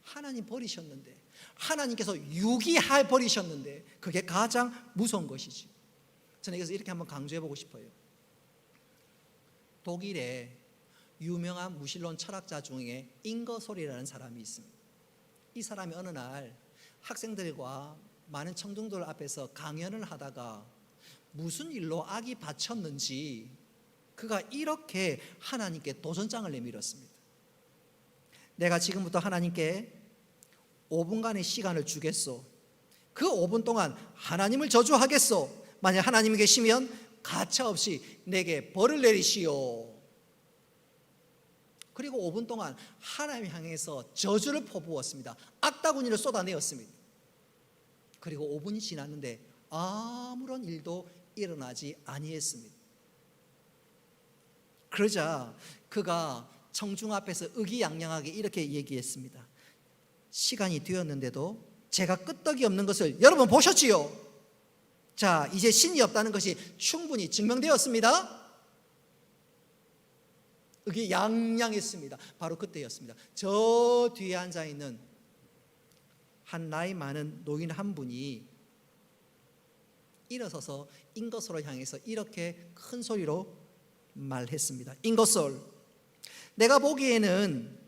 하나님 버리셨는데, 하나님께서 유기할 버리셨는데 그게 가장 무서운 것이지. 저는 여기서 이렇게 한번 강조해 보고 싶어요. 독일에 유명한 무신론 철학자 중에 잉거솔이라는 사람이 있습니다. 이 사람이 어느 날 학생들과 많은 청중들 앞에서 강연을 하다가 무슨 일로 악이 받쳤는지 그가 이렇게 하나님께 도전장을 내밀었습니다. 내가 지금부터 하나님께 5분간의 시간을 주겠소. 그 5분 동안 하나님을 저주하겠소. 만약 하나님이 계시면 가차없이 내게 벌을 내리시오. 그리고 5분 동안 하나님 향해서 저주를 퍼부었습니다. 악다구니를 쏟아내었습니다. 그리고 5분이 지났는데 아무런 일도 일어나지 아니했습니다. 그러자 그가 청중 앞에서 의기양양하게 이렇게 얘기했습니다. 시간이 되었는데도 제가 끄떡이 없는 것을 여러분 보셨지요? 자, 이제 신이 없다는 것이 충분히 증명되었습니다. 의기양양했습니다. 바로 그때였습니다. 저 뒤에 앉아있는 한 나이 많은 노인 한 분이 일어서서 인거솔을 향해서 이렇게 큰 소리로 말했습니다. 인거솔, 내가 보기에는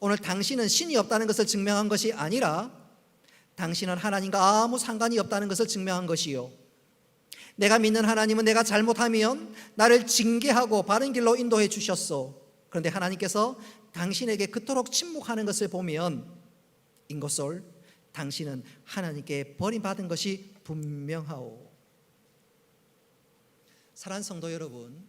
오늘 당신은 신이 없다는 것을 증명한 것이 아니라 당신은 하나님과 아무 상관이 없다는 것을 증명한 것이요, 내가 믿는 하나님은 내가 잘못하면 나를 징계하고 바른 길로 인도해 주셨소. 그런데 하나님께서 당신에게 그토록 침묵하는 것을 보면 인거솔, 당신은 하나님께 버림받은 것이 분명하오. 사랑하는 성도 여러분,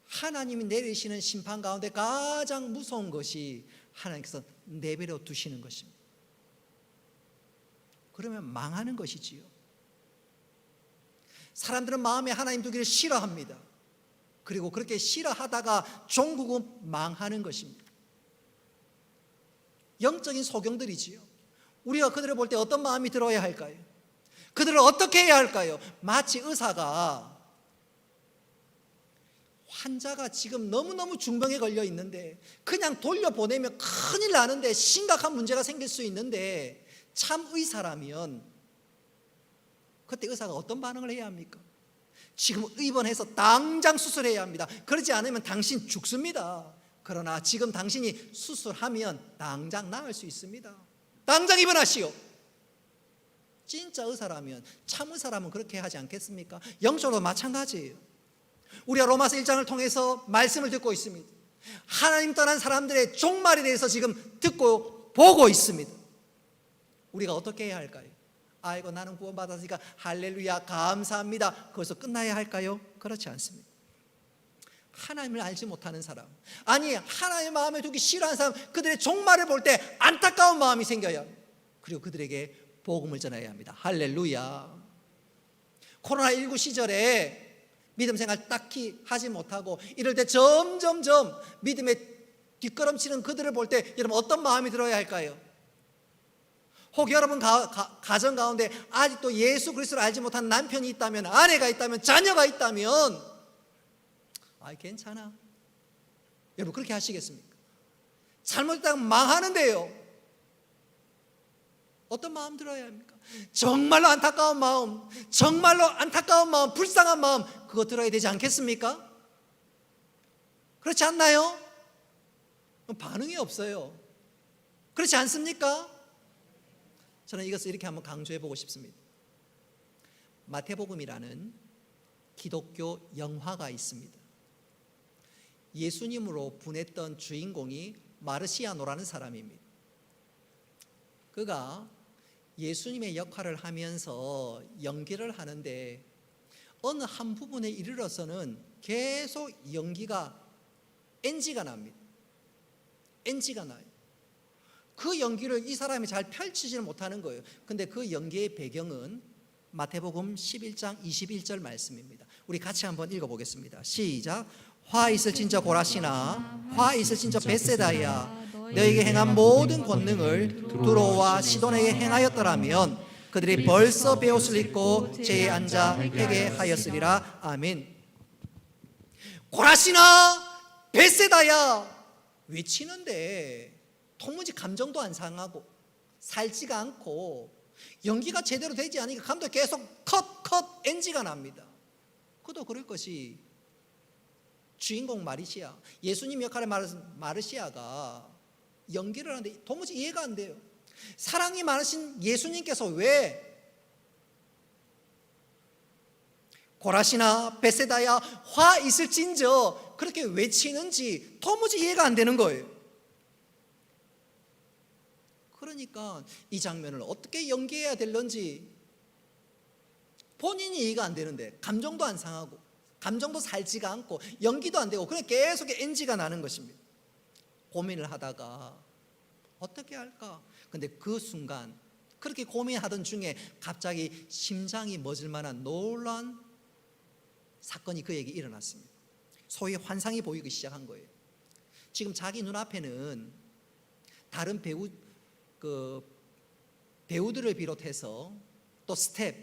하나님이 내리시는 심판 가운데 가장 무서운 것이 하나님께서 내버려 두시는 것입니다. 그러면 망하는 것이지요. 사람들은 마음에 하나님 두기를 싫어합니다. 그리고 그렇게 싫어하다가 종국은 망하는 것입니다. 영적인 소경들이지요. 우리가 그들을 볼 때 어떤 마음이 들어야 할까요? 그들을 어떻게 해야 할까요? 마치 의사가 환자가 지금 너무너무 중병에 걸려 있는데 그냥 돌려보내면 큰일 나는데, 심각한 문제가 생길 수 있는데 참 의사라면 그때 의사가 어떤 반응을 해야 합니까? 지금 입원해서 당장 수술해야 합니다. 그러지 않으면 당신 죽습니다. 그러나 지금 당신이 수술하면 당장 나을 수 있습니다. 당장 입원하시오. 진짜 의사라면, 참 의사라면 그렇게 하지 않겠습니까? 영적으로 마찬가지예요. 우리가 로마서 1장을 통해서 말씀을 듣고 있습니다. 하나님 떠난 사람들의 종말에 대해서 지금 듣고 보고 있습니다. 우리가 어떻게 해야 할까요? 아이고, 나는 구원받았으니까 할렐루야 감사합니다. 거기서 끝나야 할까요? 그렇지 않습니다. 하나님을 알지 못하는 사람, 아니 하나님의 마음에 두기 싫어하는 사람, 그들의 종말을 볼 때 안타까운 마음이 생겨야 합니다. 그리고 그들에게 복음을 전해야 합니다. 할렐루야. 코로나19 시절에 믿음 생활 딱히 하지 못하고 이럴 때 점점점 믿음에 뒷걸음치는 그들을 볼 때 여러분 어떤 마음이 들어야 할까요? 혹 여러분 가정 가운데 아직도 예수 그리스도를 알지 못한 남편이 있다면, 아내가 있다면, 자녀가 있다면, 괜찮아. 여러분 그렇게 하시겠습니까? 잘못했다면 망하는데요. 어떤 마음 들어야 합니까? 정말로 안타까운 마음, 정말로 안타까운 마음, 불쌍한 마음, 그거 들어야 되지 않겠습니까? 그렇지 않나요? 반응이 없어요. 그렇지 않습니까? 저는 이것을 이렇게 한번 강조해 보고 싶습니다. 마태복음이라는 기독교 영화가 있습니다. 예수님으로 분했던 주인공이 마르시아노라는 사람입니다. 그가 예수님의 역할을 하면서 연기를 하는데 어느 한 부분에 이르러서는 계속 연기가 NG가 납니다. NG가 나요. 그 연기를 이 사람이 잘 펼치지를 못하는 거예요. 근데 그 연기의 배경은 마태복음 11장 21절 말씀입니다. 우리 같이 한번 읽어보겠습니다. 시작. 화 있을진저 고라시나, 화 있을진저 벳세다야, 너에게 행한 모든 권능을 두로와 시돈에게 행하였더라면 그들이 벌써 베옷을 입고 제에 앉아 회개하였으리라. 아멘. 고라시나, 벳세다야 외치는데 도무지 감정도 안 상하고 살지가 않고 연기가 제대로 되지 않으니까 감독이 계속 컷 NG가 납니다. 그도 그럴 것이 주인공 마르시아, 예수님 역할을 맡은 마르시아가 연기를 하는데 도무지 이해가 안 돼요. 사랑이 많으신 예수님께서 왜 고라시나 벳세다야 화 있을진저 그렇게 외치는지 도무지 이해가 안 되는 거예요. 그러니까 이 장면을 어떻게 연기해야 될런지 본인이 이해가 안 되는데 감정도 안 상하고 감정도 살지가 않고 연기도 안 되고 그냥 계속 NG가 나는 것입니다. 고민을 하다가 어떻게 할까? 근데 그 순간 그렇게 고민하던 중에 갑자기 심장이 멎을 만한 놀라운 사건이 그에게 일어났습니다. 소위 환상이 보이기 시작한 거예요. 지금 자기 눈앞에는 다른 배우들을 비롯해서 또 스텝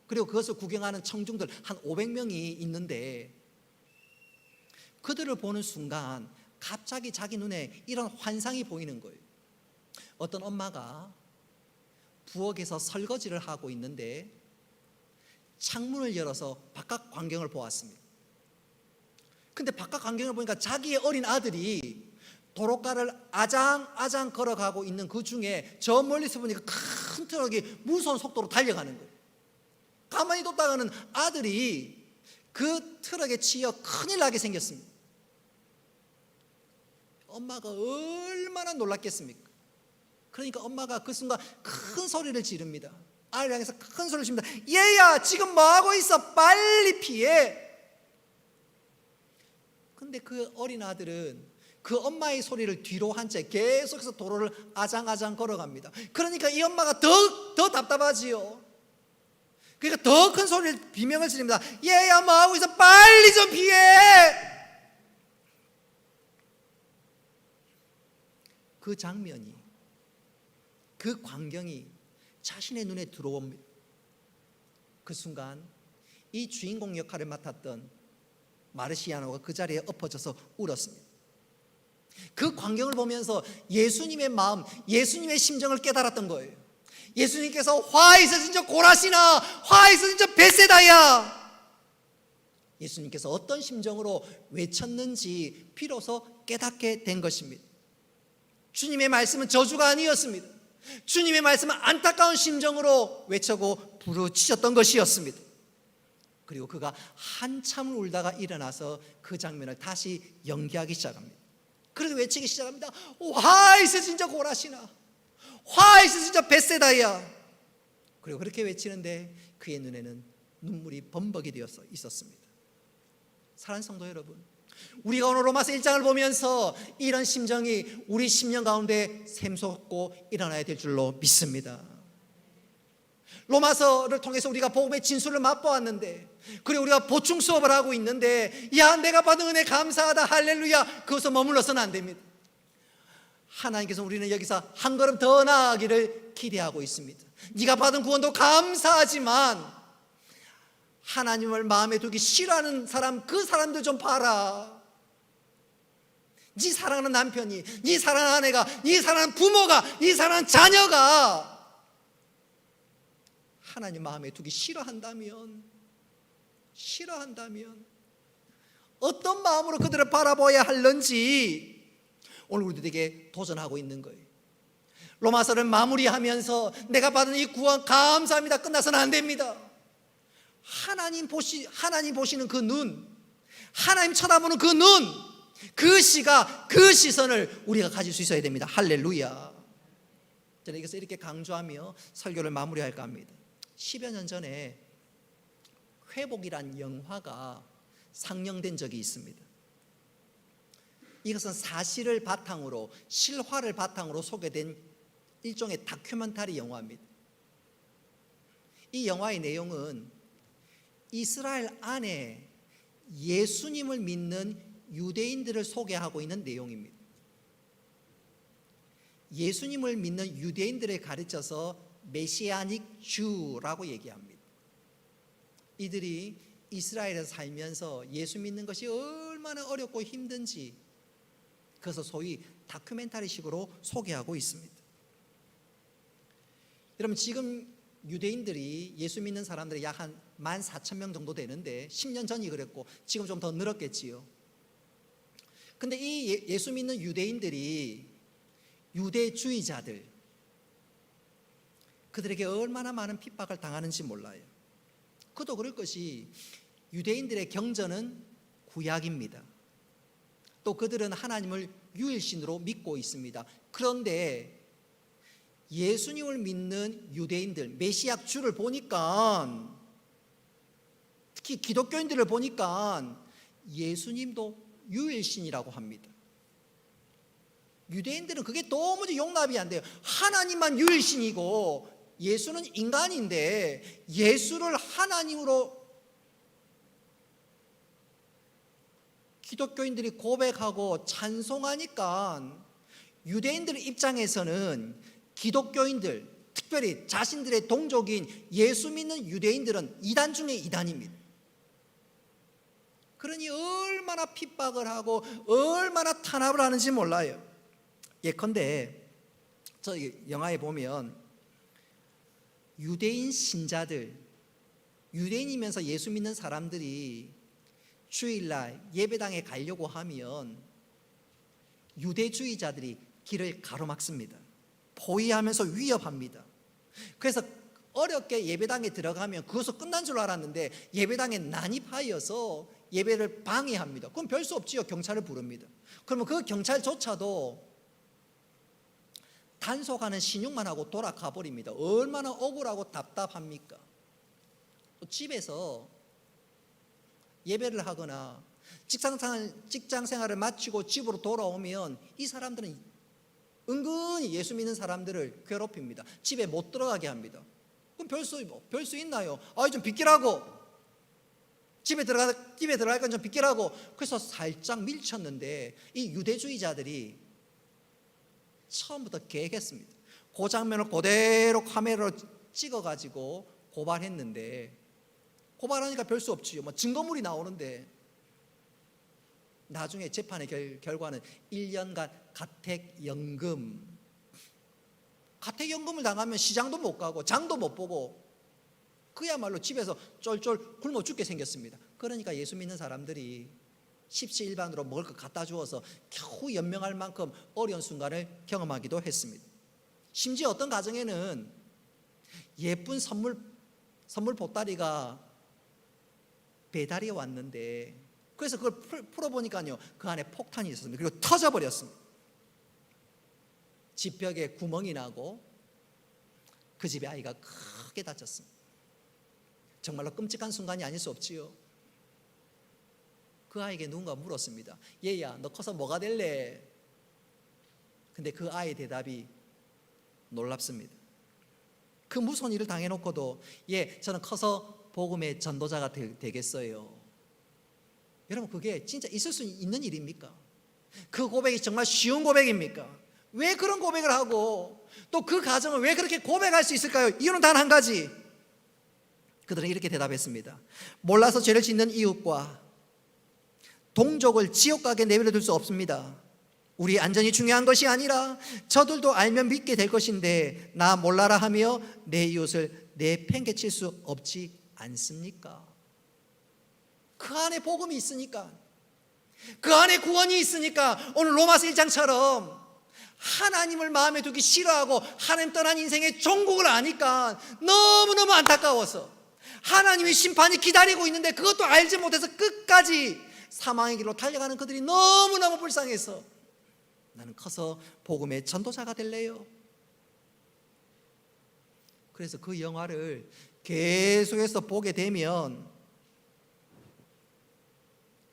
그리고 그것을 구경하는 청중들 한 500명이 있는데 그들을 보는 순간 갑자기 자기 눈에 이런 환상이 보이는 거예요. 어떤 엄마가 부엌에서 설거지를 하고 있는데 창문을 열어서 바깥 광경을 보았습니다. 근데 바깥 광경을 보니까 자기의 어린 아들이 도로가를 아장아장 걸어가고 있는 그 중에 저 멀리서 보니까 큰 트럭이 무서운 속도로 달려가는 거예요. 가만히 뒀다가는 아들이 그 트럭에 치여 큰일 나게 생겼습니다. 엄마가 얼마나 놀랐겠습니까? 그러니까 엄마가 그 순간 큰 소리를 지릅니다. 아이를 향해서 큰 소리를 지릅니다. 얘야 지금 뭐하고 있어? 빨리 피해. 근데 그 어린 아들은 그 엄마의 소리를 뒤로 한 채 계속해서 도로를 아장아장 걸어갑니다. 그러니까 이 엄마가 더 답답하지요. 그러니까 더 큰 소리를 비명을 지릅니다. 얘야 뭐하고 있어? 빨리 좀 피해. 그 장면이 그 광경이 자신의 눈에 들어옵니다. 그 순간 이 주인공 역할을 맡았던 마르시아노가 그 자리에 엎어져서 울었습니다. 그 광경을 보면서 예수님의 마음, 예수님의 심정을 깨달았던 거예요. 예수님께서 화 있으신 저 고라시나, 화 있으신 저 벳세다야. 예수님께서 어떤 심정으로 외쳤는지 비로소 깨닫게 된 것입니다. 주님의 말씀은 저주가 아니었습니다. 주님의 말씀은 안타까운 심정으로 외치고 부르짖었던 것이었습니다. 그리고 그가 한참을 울다가 일어나서 그 장면을 다시 연기하기 시작합니다. 그래서 외치기 시작합니다. 화 있으신 저 고라시나, 화 있으신 저 벳세다야. 그리고 그렇게 외치는데 그의 눈에는 눈물이 범벅이 되어 있었습니다. 사랑하는 성도 여러분, 우리가 오늘 로마서 1장을 보면서 이런 심정이 우리 심령 가운데 샘솟고 일어나야 될 줄로 믿습니다. 로마서를 통해서 우리가 복음의 진수를 맛보았는데, 그리고 우리가 보충 수업을 하고 있는데, 야 내가 받은 은혜 감사하다 할렐루야, 그것을 머물러서는 안 됩니다. 하나님께서 우리는 여기서 한 걸음 더 나아가기를 기대하고 있습니다. 네가 받은 구원도 감사하지만 하나님을 마음에 두기 싫어하는 사람, 그 사람들 좀 봐라. 네 사랑하는 남편이, 네 사랑하는 아내가, 네 사랑하는 부모가, 네 사랑하는 자녀가 하나님 마음에 두기 싫어한다면 어떤 마음으로 그들을 바라봐야 할는지 오늘 우리들에게 도전하고 있는 거예요. 로마서를 마무리하면서 내가 받은 이 구원 감사합니다 끝나서는 안 됩니다. 하나님 보시는 그 눈, 하나님 쳐다보는 그 눈, 그 시각, 그 시선을 우리가 가질 수 있어야 됩니다. 할렐루야. 저는 이것을 이렇게 강조하며 설교를 마무리할까 합니다. 10여 년 전에 회복이란 영화가 상영된 적이 있습니다. 이것은 사실을 바탕으로, 실화를 바탕으로 소개된 일종의 다큐멘터리 영화입니다. 이 영화의 내용은 이스라엘 안에 예수님을 믿는 유대인들을 소개하고 있는 내용입니다. 예수님을 믿는 유대인들을 가르쳐서 메시아닉 주라고 얘기합니다. 이들이 이스라엘에서 살면서 예수 믿는 것이 얼마나 어렵고 힘든지 그것을 소위 다큐멘터리식으로 소개하고 있습니다. 여러분, 지금 유대인들이 예수 믿는 사람들이 약 한 14,000명 정도 되는데 10년 전이 그랬고 지금 좀 더 늘었겠지요. 근데 이 예수 믿는 유대인들이 유대주의자들, 그들에게 얼마나 많은 핍박을 당하는지 몰라요. 그도 그럴 것이 유대인들의 경전은 구약입니다. 또 그들은 하나님을 유일신으로 믿고 있습니다. 그런데 예수님을 믿는 유대인들, 메시아 주를 보니까 특히 기독교인들을 보니까 예수님도 유일신이라고 합니다. 유대인들은 그게 도무지 용납이 안 돼요. 하나님만 유일신이고 예수는 인간인데 예수를 하나님으로 기독교인들이 고백하고 찬송하니까 유대인들 입장에서는 기독교인들, 특별히 자신들의 동족인 예수 믿는 유대인들은 이단 중에 이단입니다. 그러니 얼마나 핍박을 하고 얼마나 탄압을 하는지 몰라요. 예컨대 저 영화에 보면 유대인 신자들, 유대인이면서 예수 믿는 사람들이 주일날 예배당에 가려고 하면 유대주의자들이 길을 가로막습니다. 포위하면서 위협합니다. 그래서 어렵게 예배당에 들어가면 그것도 끝난 줄 알았는데 예배당에 난입하여서 예배를 방해합니다. 그럼 별 수 없지요. 경찰을 부릅니다. 그러면 그 경찰조차도 단속하는 신용만 하고 돌아가 버립니다. 얼마나 억울하고 답답합니까? 또 집에서 예배를 하거나 직장 생활을 마치고 집으로 돌아오면 이 사람들은 은근히 예수 믿는 사람들을 괴롭힙니다. 집에 못 들어가게 합니다. 그럼 별 수 있나요? 좀 비키라고. 집에 들어갈 건 좀 비키라고. 그래서 살짝 밀쳤는데 이 유대주의자들이 처음부터 계획했습니다. 그 장면을 그대로 카메라로 찍어가지고 고발했는데 고발하니까 별 수 없지요. 뭐 증거물이 나오는데 나중에 재판의 결과는 1년간 가택연금을 당하면 시장도 못 가고 장도 못 보고 그야말로 집에서 쫄쫄 굶어 죽게 생겼습니다. 그러니까 예수 믿는 사람들이 십시일반으로 먹을 것 갖다 주어서 겨우 연명할 만큼 어려운 순간을 경험하기도 했습니다. 심지어 어떤 가정에는 예쁜 선물 보따리가 배달이 왔는데 그래서 그걸 풀어보니까요 그 안에 폭탄이 있었습니다. 그리고 터져버렸습니다. 집벽에 구멍이 나고 그 집의 아이가 크게 다쳤습니다. 정말로 끔찍한 순간이 아닐 수 없지요. 그 아이에게 누군가 물었습니다. 얘야 너 커서 뭐가 될래? 근데 그 아이의 대답이 놀랍습니다. 그 무서운 일을 당해놓고도 저는 커서 복음의 전도자가 되겠어요. 여러분 그게 진짜 있을 수 있는 일입니까? 그 고백이 정말 쉬운 고백입니까? 왜 그런 고백을 하고 또 그 가정을 왜 그렇게 고백할 수 있을까요? 이유는 단 한 가지. 그들은 이렇게 대답했습니다. 몰라서 죄를 짓는 이웃과 동족을 지옥 가게 내버려 둘 수 없습니다. 우리 안전이 중요한 것이 아니라 저들도 알면 믿게 될 것인데 나 몰라라 하며 내 이웃을 내팽개칠 수 없지 않습니까? 그 안에 복음이 있으니까, 그 안에 구원이 있으니까 오늘 로마서 1장처럼 하나님을 마음에 두기 싫어하고 하나님 떠난 인생의 종국을 아니까 너무너무 안타까워서 하나님의 심판이 기다리고 있는데 그것도 알지 못해서 끝까지 사망의 길로 달려가는 그들이 너무너무 불쌍해서 나는 커서 복음의 전도자가 될래요. 그래서 그 영화를 계속해서 보게 되면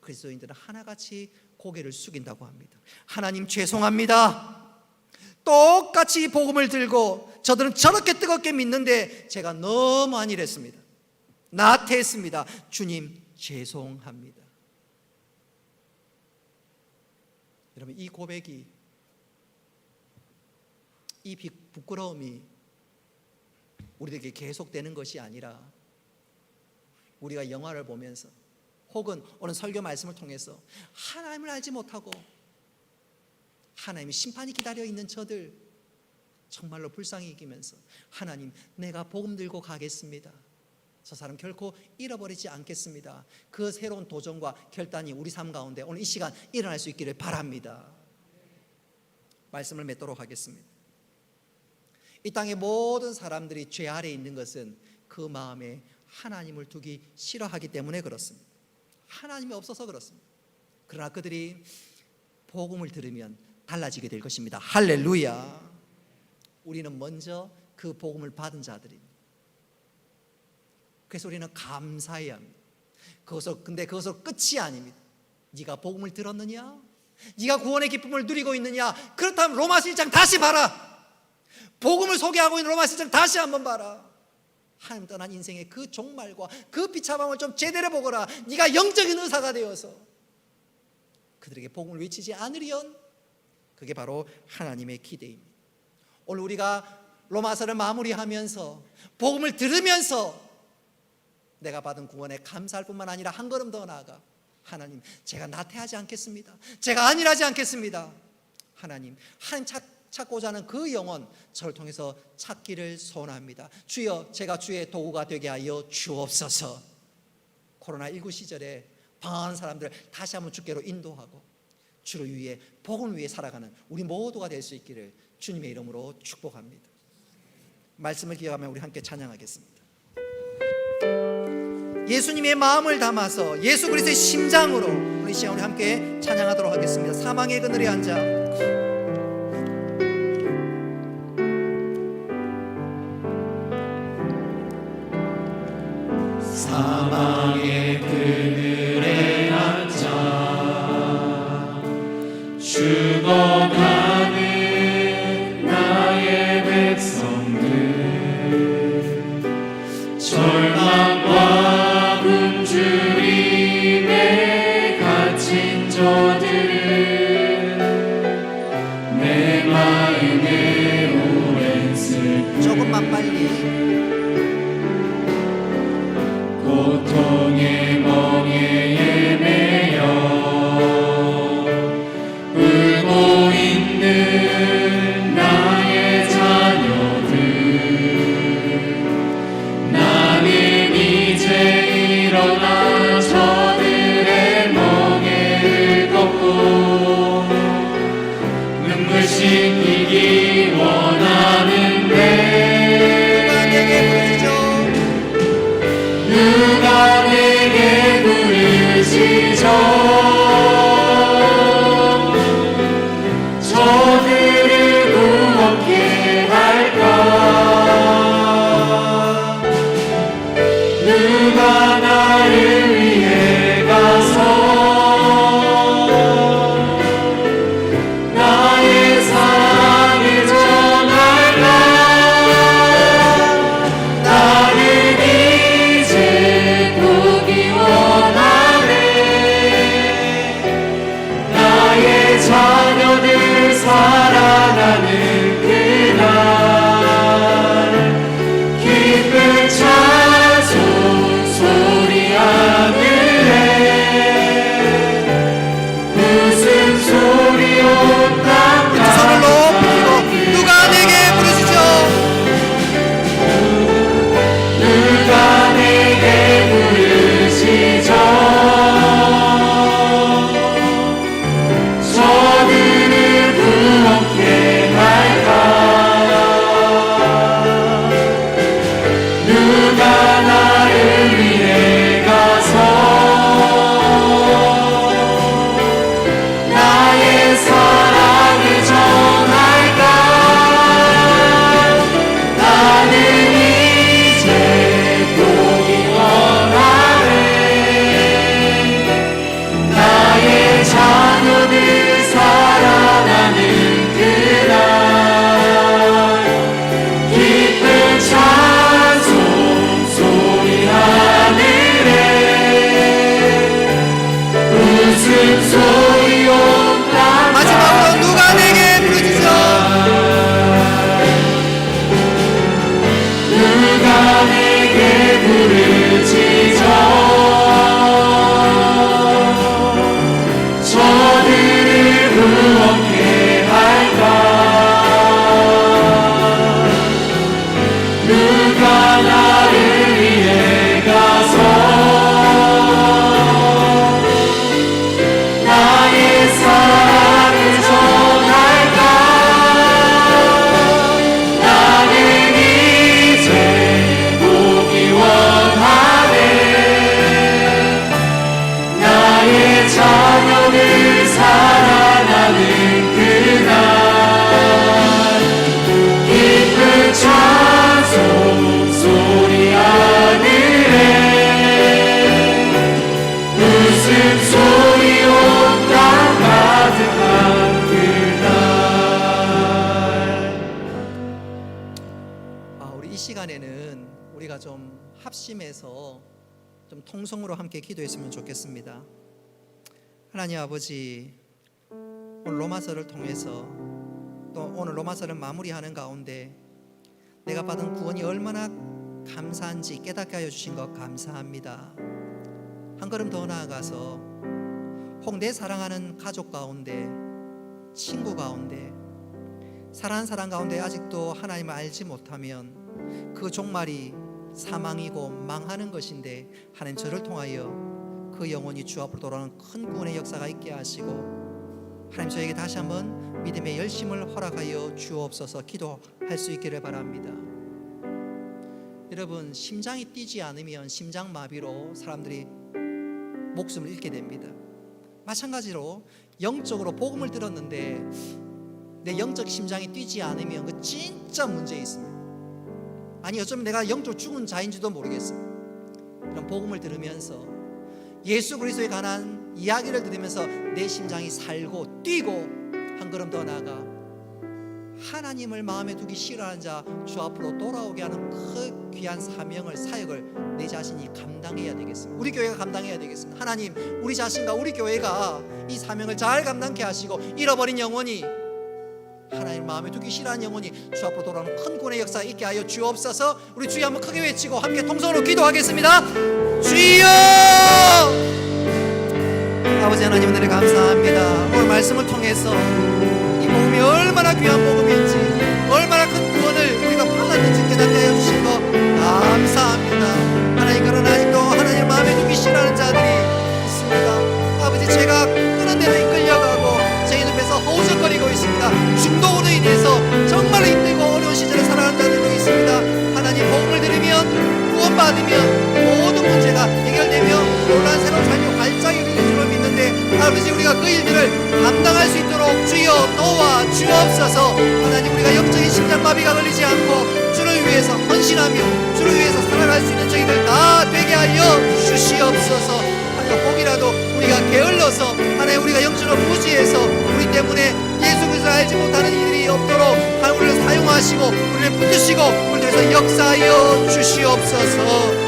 그리스도인들은 하나같이 고개를 숙인다고 합니다. 하나님 죄송합니다. 똑같이 복음을 들고 저들은 저렇게 뜨겁게 믿는데 제가 너무 안일했습니다. 나태했습니다. 주님 죄송합니다. 여러분 이 고백이, 이 부끄러움이 우리에게 계속되는 것이 아니라 우리가 영화를 보면서 혹은 오늘 설교 말씀을 통해서 하나님을 알지 못하고 하나님의 심판이 기다려 있는 저들 정말로 불쌍히 여기면서 하나님 내가 복음 들고 가겠습니다. 저 사람 결코 잃어버리지 않겠습니다. 그 새로운 도전과 결단이 우리 삶 가운데 오늘 이 시간 일어날 수 있기를 바랍니다. 말씀을 맺도록 하겠습니다. 이 땅의 모든 사람들이 죄 아래에 있는 것은 그 마음에 하나님을 두기 싫어하기 때문에 그렇습니다. 하나님이 없어서 그렇습니다. 그러나 그들이 복음을 들으면 달라지게 될 것입니다. 할렐루야. 우리는 먼저 그 복음을 받은 자들입니다. 그래서 우리는 감사해야 합니다. 근데 그것으로 끝이 아닙니다. 네가 복음을 들었느냐? 네가 구원의 기쁨을 누리고 있느냐? 그렇다면 로마서 1장 다시 봐라. 복음을 소개하고 있는 로마서 1장 다시 한번 봐라. 하나님 떠난 인생의 그 종말과 그 비참함을 좀 제대로 보거라. 네가 영적인 의사가 되어서 그들에게 복음을 외치지 않으리언. 그게 바로 하나님의 기대입니다. 오늘 우리가 로마서를 마무리하면서 복음을 들으면서 내가 받은 구원에 감사할 뿐만 아니라 한 걸음 더 나아가 하나님, 제가 나태하지 않겠습니다. 제가 안일하지 않겠습니다. 하나님 찾고자 하는 그 영혼 저를 통해서 찾기를 소원합니다. 주여, 제가 주의 도구가 되게 하여 주옵소서. 코로나19 시절에 방황하는 사람들을 다시 한번 주께로 인도하고 주를 위해, 복음을 위해 살아가는 우리 모두가 될 수 있기를 주님의 이름으로 축복합니다. 말씀을 기억하며 우리 함께 찬양하겠습니다. 예수님의 마음을 담아서 예수 그리스도의 심장으로 우리 시간 우리 함께 찬양하도록 하겠습니다. 사망의 그늘에 앉아 사망의 그늘에 앉아 죽어가는 나의 백성들, 절망과 굶주림에 갇힌 저들은 내 마음에 오랜 슬픔, 조금만 빨리 고통의 멍에에 매여 울고 있는 나의 자녀들, 나는 이제 일어나 저들의 멍에를 걷고 눈물 씻기기 원하는데 누가 내게 부르시죠? 저들을 구원케 할까? 누가 나를 위해 가서 나의 사랑을 전할까? 나는 이제 보기 원하네. 나의 자녀들 살아나는 그날 기쁜 찬송 소리 하늘에 무슨 소리 온 땅 손을 높이고 누가 내게 부르시죠? 누가 내게 부르시죠? 저들을 구원케 할까? 누가 나를 위해 가서 나의 사랑을 전할까? 나는 이제 보기 원하네. 나의 자녀들 살아나는 그날 기쁜 찬송 소리 하늘에 웃음소리 온 땅 마지막으로 누가 내게 부르시죠? 누가 내게 부르시죠? 저들을 구원케 할까? 누가 나를 위해 가서 나의 합심해서 좀 통성으로 함께 기도했으면 좋겠습니다. 하나님 아버지, 오늘 로마서를 통해서 또 오늘 로마서를 마무리하는 가운데 내가 받은 구원이 얼마나 감사한지 깨닫게 하여 주신 것 감사합니다. 한 걸음 더 나아가서 혹 내 사랑하는 가족 가운데, 친구 가운데, 사랑하는 사람 가운데 아직도 하나님을 알지 못하면 그 종말이 사망이고 망하는 것인데, 하나님 저를 통하여 그 영혼이 주 앞으로 돌아오는 큰 구원의 역사가 있게 하시고 하나님 저에게 다시 한번 믿음의 열심을 허락하여 주옵소서. 기도할 수 있기를 바랍니다. 여러분, 심장이 뛰지 않으면 심장마비로 사람들이 목숨을 잃게 됩니다. 마찬가지로 영적으로 복음을 들었는데 내 영적 심장이 뛰지 않으면 그 진짜 문제 있습니다. 아니 어쩌면 내가 영적으로 죽은 자인지도 모르겠습니다. 그런 복음을 들으면서 예수 그리스도에 관한 이야기를 들으면서 내 심장이 살고 뛰고 한 걸음 더 나아가 하나님을 마음에 두기 싫어하는 자 주 앞으로 돌아오게 하는 그 귀한 사명을, 사역을 내 자신이 감당해야 되겠습니다. 우리 교회가 감당해야 되겠습니다. 하나님, 우리 자신과 우리 교회가 이 사명을 잘 감당케 하시고 잃어버린 영혼이, 하나님 마음에 두기 싫어하는 영혼이 주 앞으로 돌아오는 큰 구원의 역사가 있게 하여 주옵소서. 우리 주여 한번 크게 외치고 함께 통성으로 기도하겠습니다. 주여! 아버지 하나님, 은혜를 감사합니다. 오늘 말씀을 통해서 이 복음이 얼마나 귀한 복음인지, 얼마나 큰 구원을 우리가 받았는지 깨닫게 하여 주신 것 감사합니다. 하나님, 그러나 아직도 하나님 마음에 두기 싫어하는 자들이 있습니다. 아버지, 제가 끄는 대로 이끌려가고 제 눈에서 허우적거리고 있습니다. 중독으로 인해서 정말 힘들고 어려운 시절을 살아가는 자들도 있습니다. 하나님, 복음을 들으면 구원받으면 모든 문제가 해결되며 놀란 새로운 삶이 활짝이 열릴 줄로 믿는데, 아버지, 우리가 그 일들을 감당할 수 있도록 주여 도와 주옵소서. 하나님, 우리가 영적인 심장마비가 걸리지 않고 주를 위해서 헌신하며 주를 위해서 살아갈 수 있는 저희들 다 되게 하여 주시옵소서. 혹이라도 우리가 게을러서 하나님, 우리가 영적으로 무지해서 우리 때문에 예수 그리스도를 알지 못하는 이들이 없도록 하나님 우리를 사용하시고 우리를 붙드시고 우리를 통해서 역사하여 주시옵소서.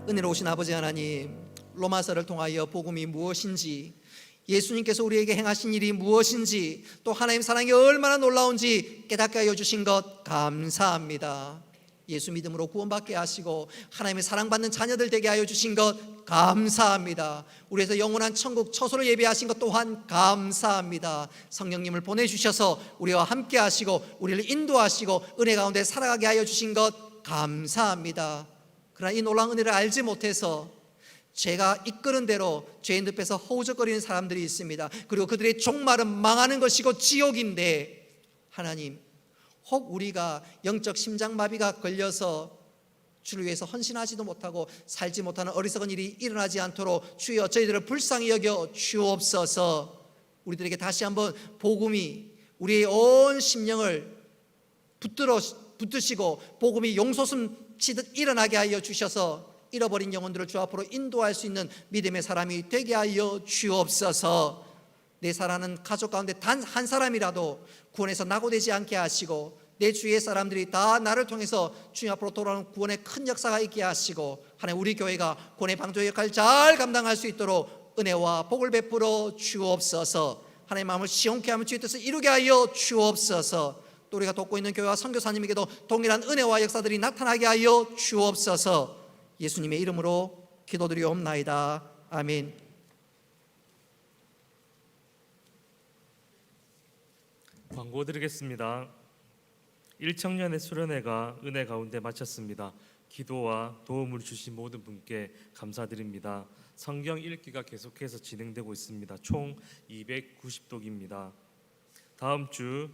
은혜로우신 아버지 하나님, 로마서를 통하여 복음이 무엇인지, 예수님께서 우리에게 행하신 일이 무엇인지, 또 하나님 사랑이 얼마나 놀라운지 깨닫게 하여 주신 것 감사합니다. 예수 믿음으로 구원받게 하시고 하나님의 사랑받는 자녀들 되게 하여 주신 것 감사합니다. 우리에서 영원한 천국 처소를 예비하신 것 또한 감사합니다. 성령님을 보내주셔서 우리와 함께 하시고 우리를 인도하시고 은혜 가운데 살아가게 하여 주신 것 감사합니다. 그러나 이 놀라운 은혜를 알지 못해서 제가 이끄는 대로 죄인 늪에서 허우적거리는 사람들이 있습니다. 그리고 그들의 종말은 망하는 것이고 지옥인데, 하나님, 혹 우리가 영적 심장마비가 걸려서 주를 위해서 헌신하지도 못하고 살지 못하는 어리석은 일이 일어나지 않도록 주여 저희들을 불쌍히 여겨 주옵소서. 우리들에게 다시 한번 복음이 우리의 온 심령을 붙드시고 복음이 용솟음 치듯 일어나게 하여 주셔서 잃어버린 영혼들을 주 앞으로 인도할 수 있는 믿음의 사람이 되게 하여 주옵소서. 내 사랑하는 가족 가운데 단 한 사람이라도 구원에서 낙오되지 않게 하시고 내 주위의 사람들이 다 나를 통해서 주님 앞으로 돌아오는 구원의 큰 역사가 있게 하시고 하나님, 우리 교회가 구원의 방조의 역할을 잘 감당할 수 있도록 은혜와 복을 베풀어 주옵소서. 하나님 마음을 시원케 하며 주의 뜻을 이루게 하여 주옵소서. 또 우리가 돕고 있는 교회와 선교사님에게도 동일한 은혜와 역사들이 나타나게 하여 주옵소서. 예수님의 이름으로 기도드리옵나이다. 아멘. 광고 드리겠습니다. 1청년의 수련회가 은혜 가운데 마쳤습니다. 기도와 도움을 주신 모든 분께 감사드립니다. 성경 읽기가 계속해서 진행되고 있습니다. 총 290독입니다. 다음 주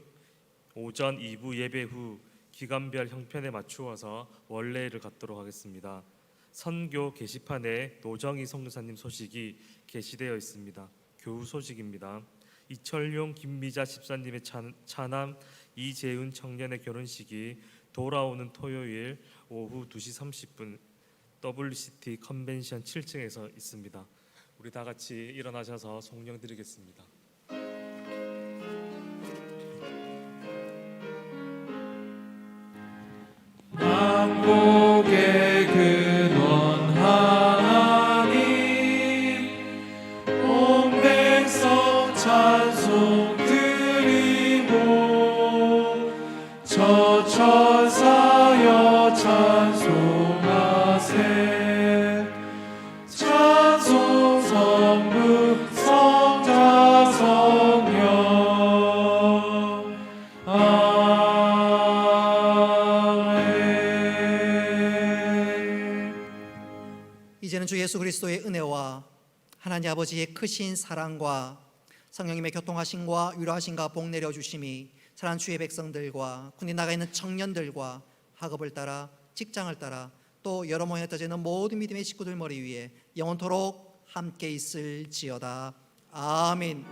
오전 2부 예배 후 기간별 형편에 맞추어서 원래를 갖도록 하겠습니다. 선교 게시판에 노정희 선교사님 소식이 게시되어 있습니다. 교우 소식입니다. 이철용 김미자 집사님의 차남 이재은 청년의 결혼식이 돌아오는 토요일 오후 2시 30분 WCT 컨벤션 7층에서 있습니다. 우리 다 같이 일어나셔서 송령 드리겠습니다. 복의 근원 하나님 온 백성 찬송 드리고 저 천사여 찬송하세 찬송 성부 성자 성령 이제는 주 예수 그리스도의 은혜와 하나님 아버지의 크신 사랑과 성령님의 교통하심과 위로하심과 복 내려주심이 사랑하는 주의 백성들과 군에 나가 있는 청년들과 학업을 따라 직장을 따라 또 여러 모양에 떠지는 모든 믿음의 식구들 머리 위에 영원토록 함께 있을지어다. 아멘.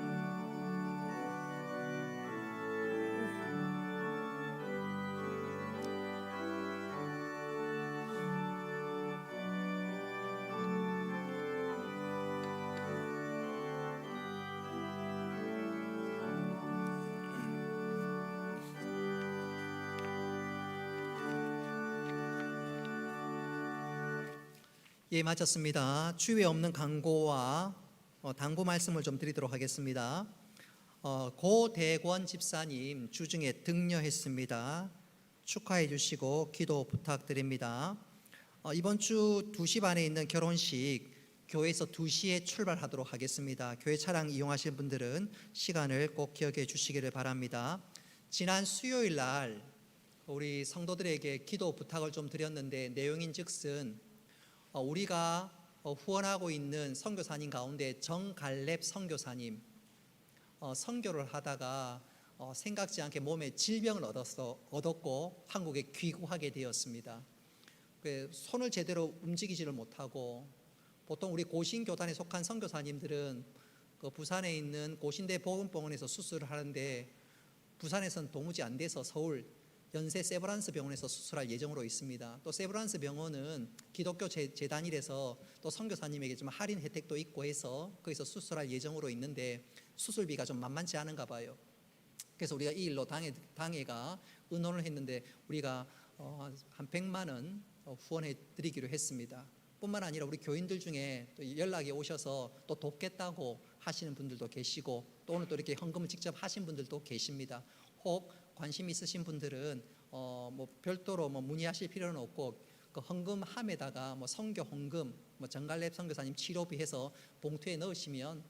예, 마쳤습니다. 주에 없는 강고와 당부 말씀을 좀 드리도록 하겠습니다. 고대권 집사님 주중에 등려했습니다. 축하해 주시고 기도 부탁드립니다. 이번 주 2시 반에 있는 결혼식 교회에서 2시에 출발하도록 하겠습니다. 교회 차량 이용하시는 분들은 시간을 꼭 기억해 주시기를 바랍니다. 지난 수요일 날 우리 성도들에게 기도 부탁을 좀 드렸는데 내용인즉슨 우리가 후원하고 있는 선교사님 가운데 정갈렙 선교사님 선교를 하다가 생각지 않게 몸에 질병을 얻었고 한국에 귀국하게 되었습니다. 손을 제대로 움직이지를 못하고 보통 우리 고신교단에 속한 선교사님들은 그 부산에 있는 고신대 보건병원에서 수술을 하는데 부산에서는 도무지 안 돼서 서울 연세 세브란스 병원에서 수술할 예정으로 있습니다. 또 세브란스 병원은 기독교 재단이라서 또 선교사님에게 좀 할인 혜택도 있고 해서 거기서 수술할 예정으로 있는데 수술비가 좀 만만치 않은가 봐요. 그래서 우리가 이 일로 당회가 의논을 했는데 우리가 한 100만 원 후원해 드리기로 했습니다. 뿐만 아니라 우리 교인들 중에 또 연락이 오셔서 또 돕겠다고 하시는 분들도 계시고 또 오늘 또 이렇게 헌금을 직접 하신 분들도 계십니다. 혹 관심 있으신 분들은 별도로 문의하실 필요는 없고 그 헌금함에다가 선교 헌금, 정갈렙 선교사님 치료비 해서 봉투에 넣으시면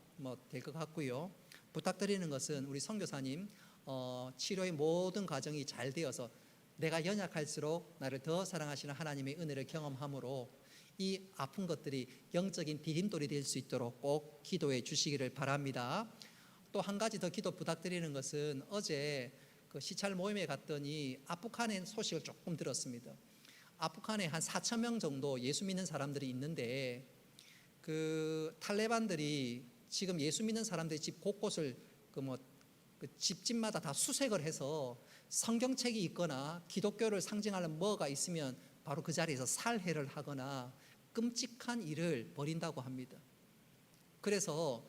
될 것 같고요. 부탁드리는 것은 우리 선교사님 치료의 모든 과정이 잘 되어서 내가 연약할수록 나를 더 사랑하시는 하나님의 은혜를 경험함으로 이 아픈 것들이 영적인 디딤돌이 될 수 있도록 꼭 기도해 주시기를 바랍니다. 또 한 가지 더 기도 부탁드리는 것은 어제 그 시찰 모임에 갔더니 아프간의 소식을 조금 들었습니다. 아프간에 한 4천 명 정도 예수 믿는 사람들이 있는데 그 탈레반들이 지금 예수 믿는 사람들의 집 곳곳을 집집마다 다 수색을 해서 성경책이 있거나 기독교를 상징하는 뭐가 있으면 바로 그 자리에서 살해를 하거나 끔찍한 일을 벌인다고 합니다. 그래서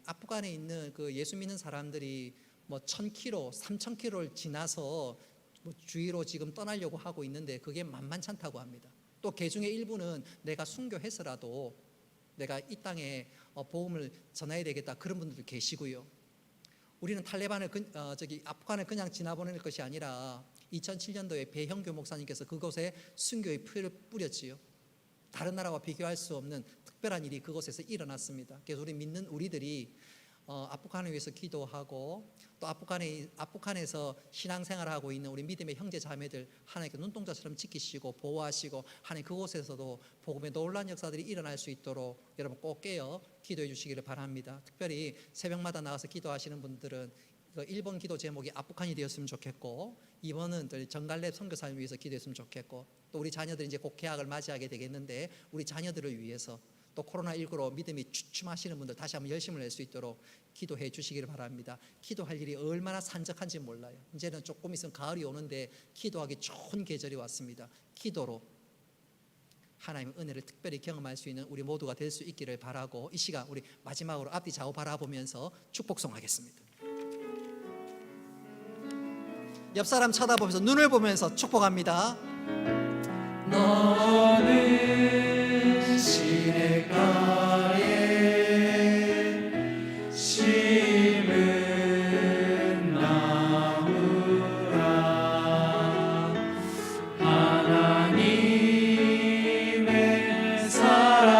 아프간에 있는 그 예수 믿는 사람들이 1,000km, 3,000km를 지나서 주위로 지금 떠나려고 하고 있는데 그게 만만찮다고 합니다. 또 그 중에 일부는 내가 순교해서라도 내가 이 땅에 복음을 전해야 되겠다 그런 분들도 계시고요. 우리는 아프간을 그냥 지나보낼 것이 아니라 2007년도에 배형교 목사님께서 그곳에 순교의 피를 뿌렸지요. 다른 나라와 비교할 수 없는 특별한 일이 그곳에서 일어났습니다. 그래서 우리 믿는 우리들이 아프간을 위해서 기도하고 또 아프간에서 신앙생활하고 있는 우리 믿음의 형제 자매들 하나님께 눈동자처럼 지키시고 보호하시고 하나님 그곳에서도 복음의 놀라운 역사들이 일어날 수 있도록 여러분 꼭 깨어 기도해 주시기를 바랍니다. 특별히 새벽마다 나와서 기도하시는 분들은 일본 기도 제목이 아프간이 되었으면 좋겠고 2번은 정갈렙 선교사를 위해서 기도했으면 좋겠고 또 우리 자녀들이 이제 곧 개학을 맞이하게 되겠는데 우리 자녀들을 위해서 또 코로나19로 믿음이 주춤하시는 분들 다시 한번 열심을 낼 수 있도록 기도해 주시기를 바랍니다. 기도할 일이 얼마나 산적한지 몰라요. 이제는 조금 있으면 가을이 오는데 기도하기 좋은 계절이 왔습니다. 기도로 하나님의 은혜를 특별히 경험할 수 있는 우리 모두가 될 수 있기를 바라고 이 시간 우리 마지막으로 앞뒤 좌우 바라보면서 축복송하겠습니다. 옆 사람 쳐다보면서 눈을 보면서 축복합니다. 너는 시냇가에 심은 나무라 하나님의 사랑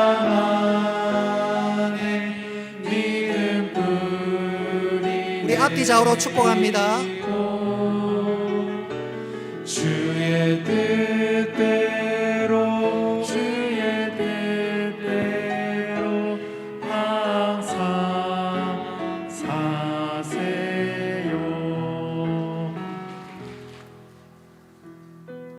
안에 믿음 뿌리 우리 앞뒤 좌우로 축복합니다.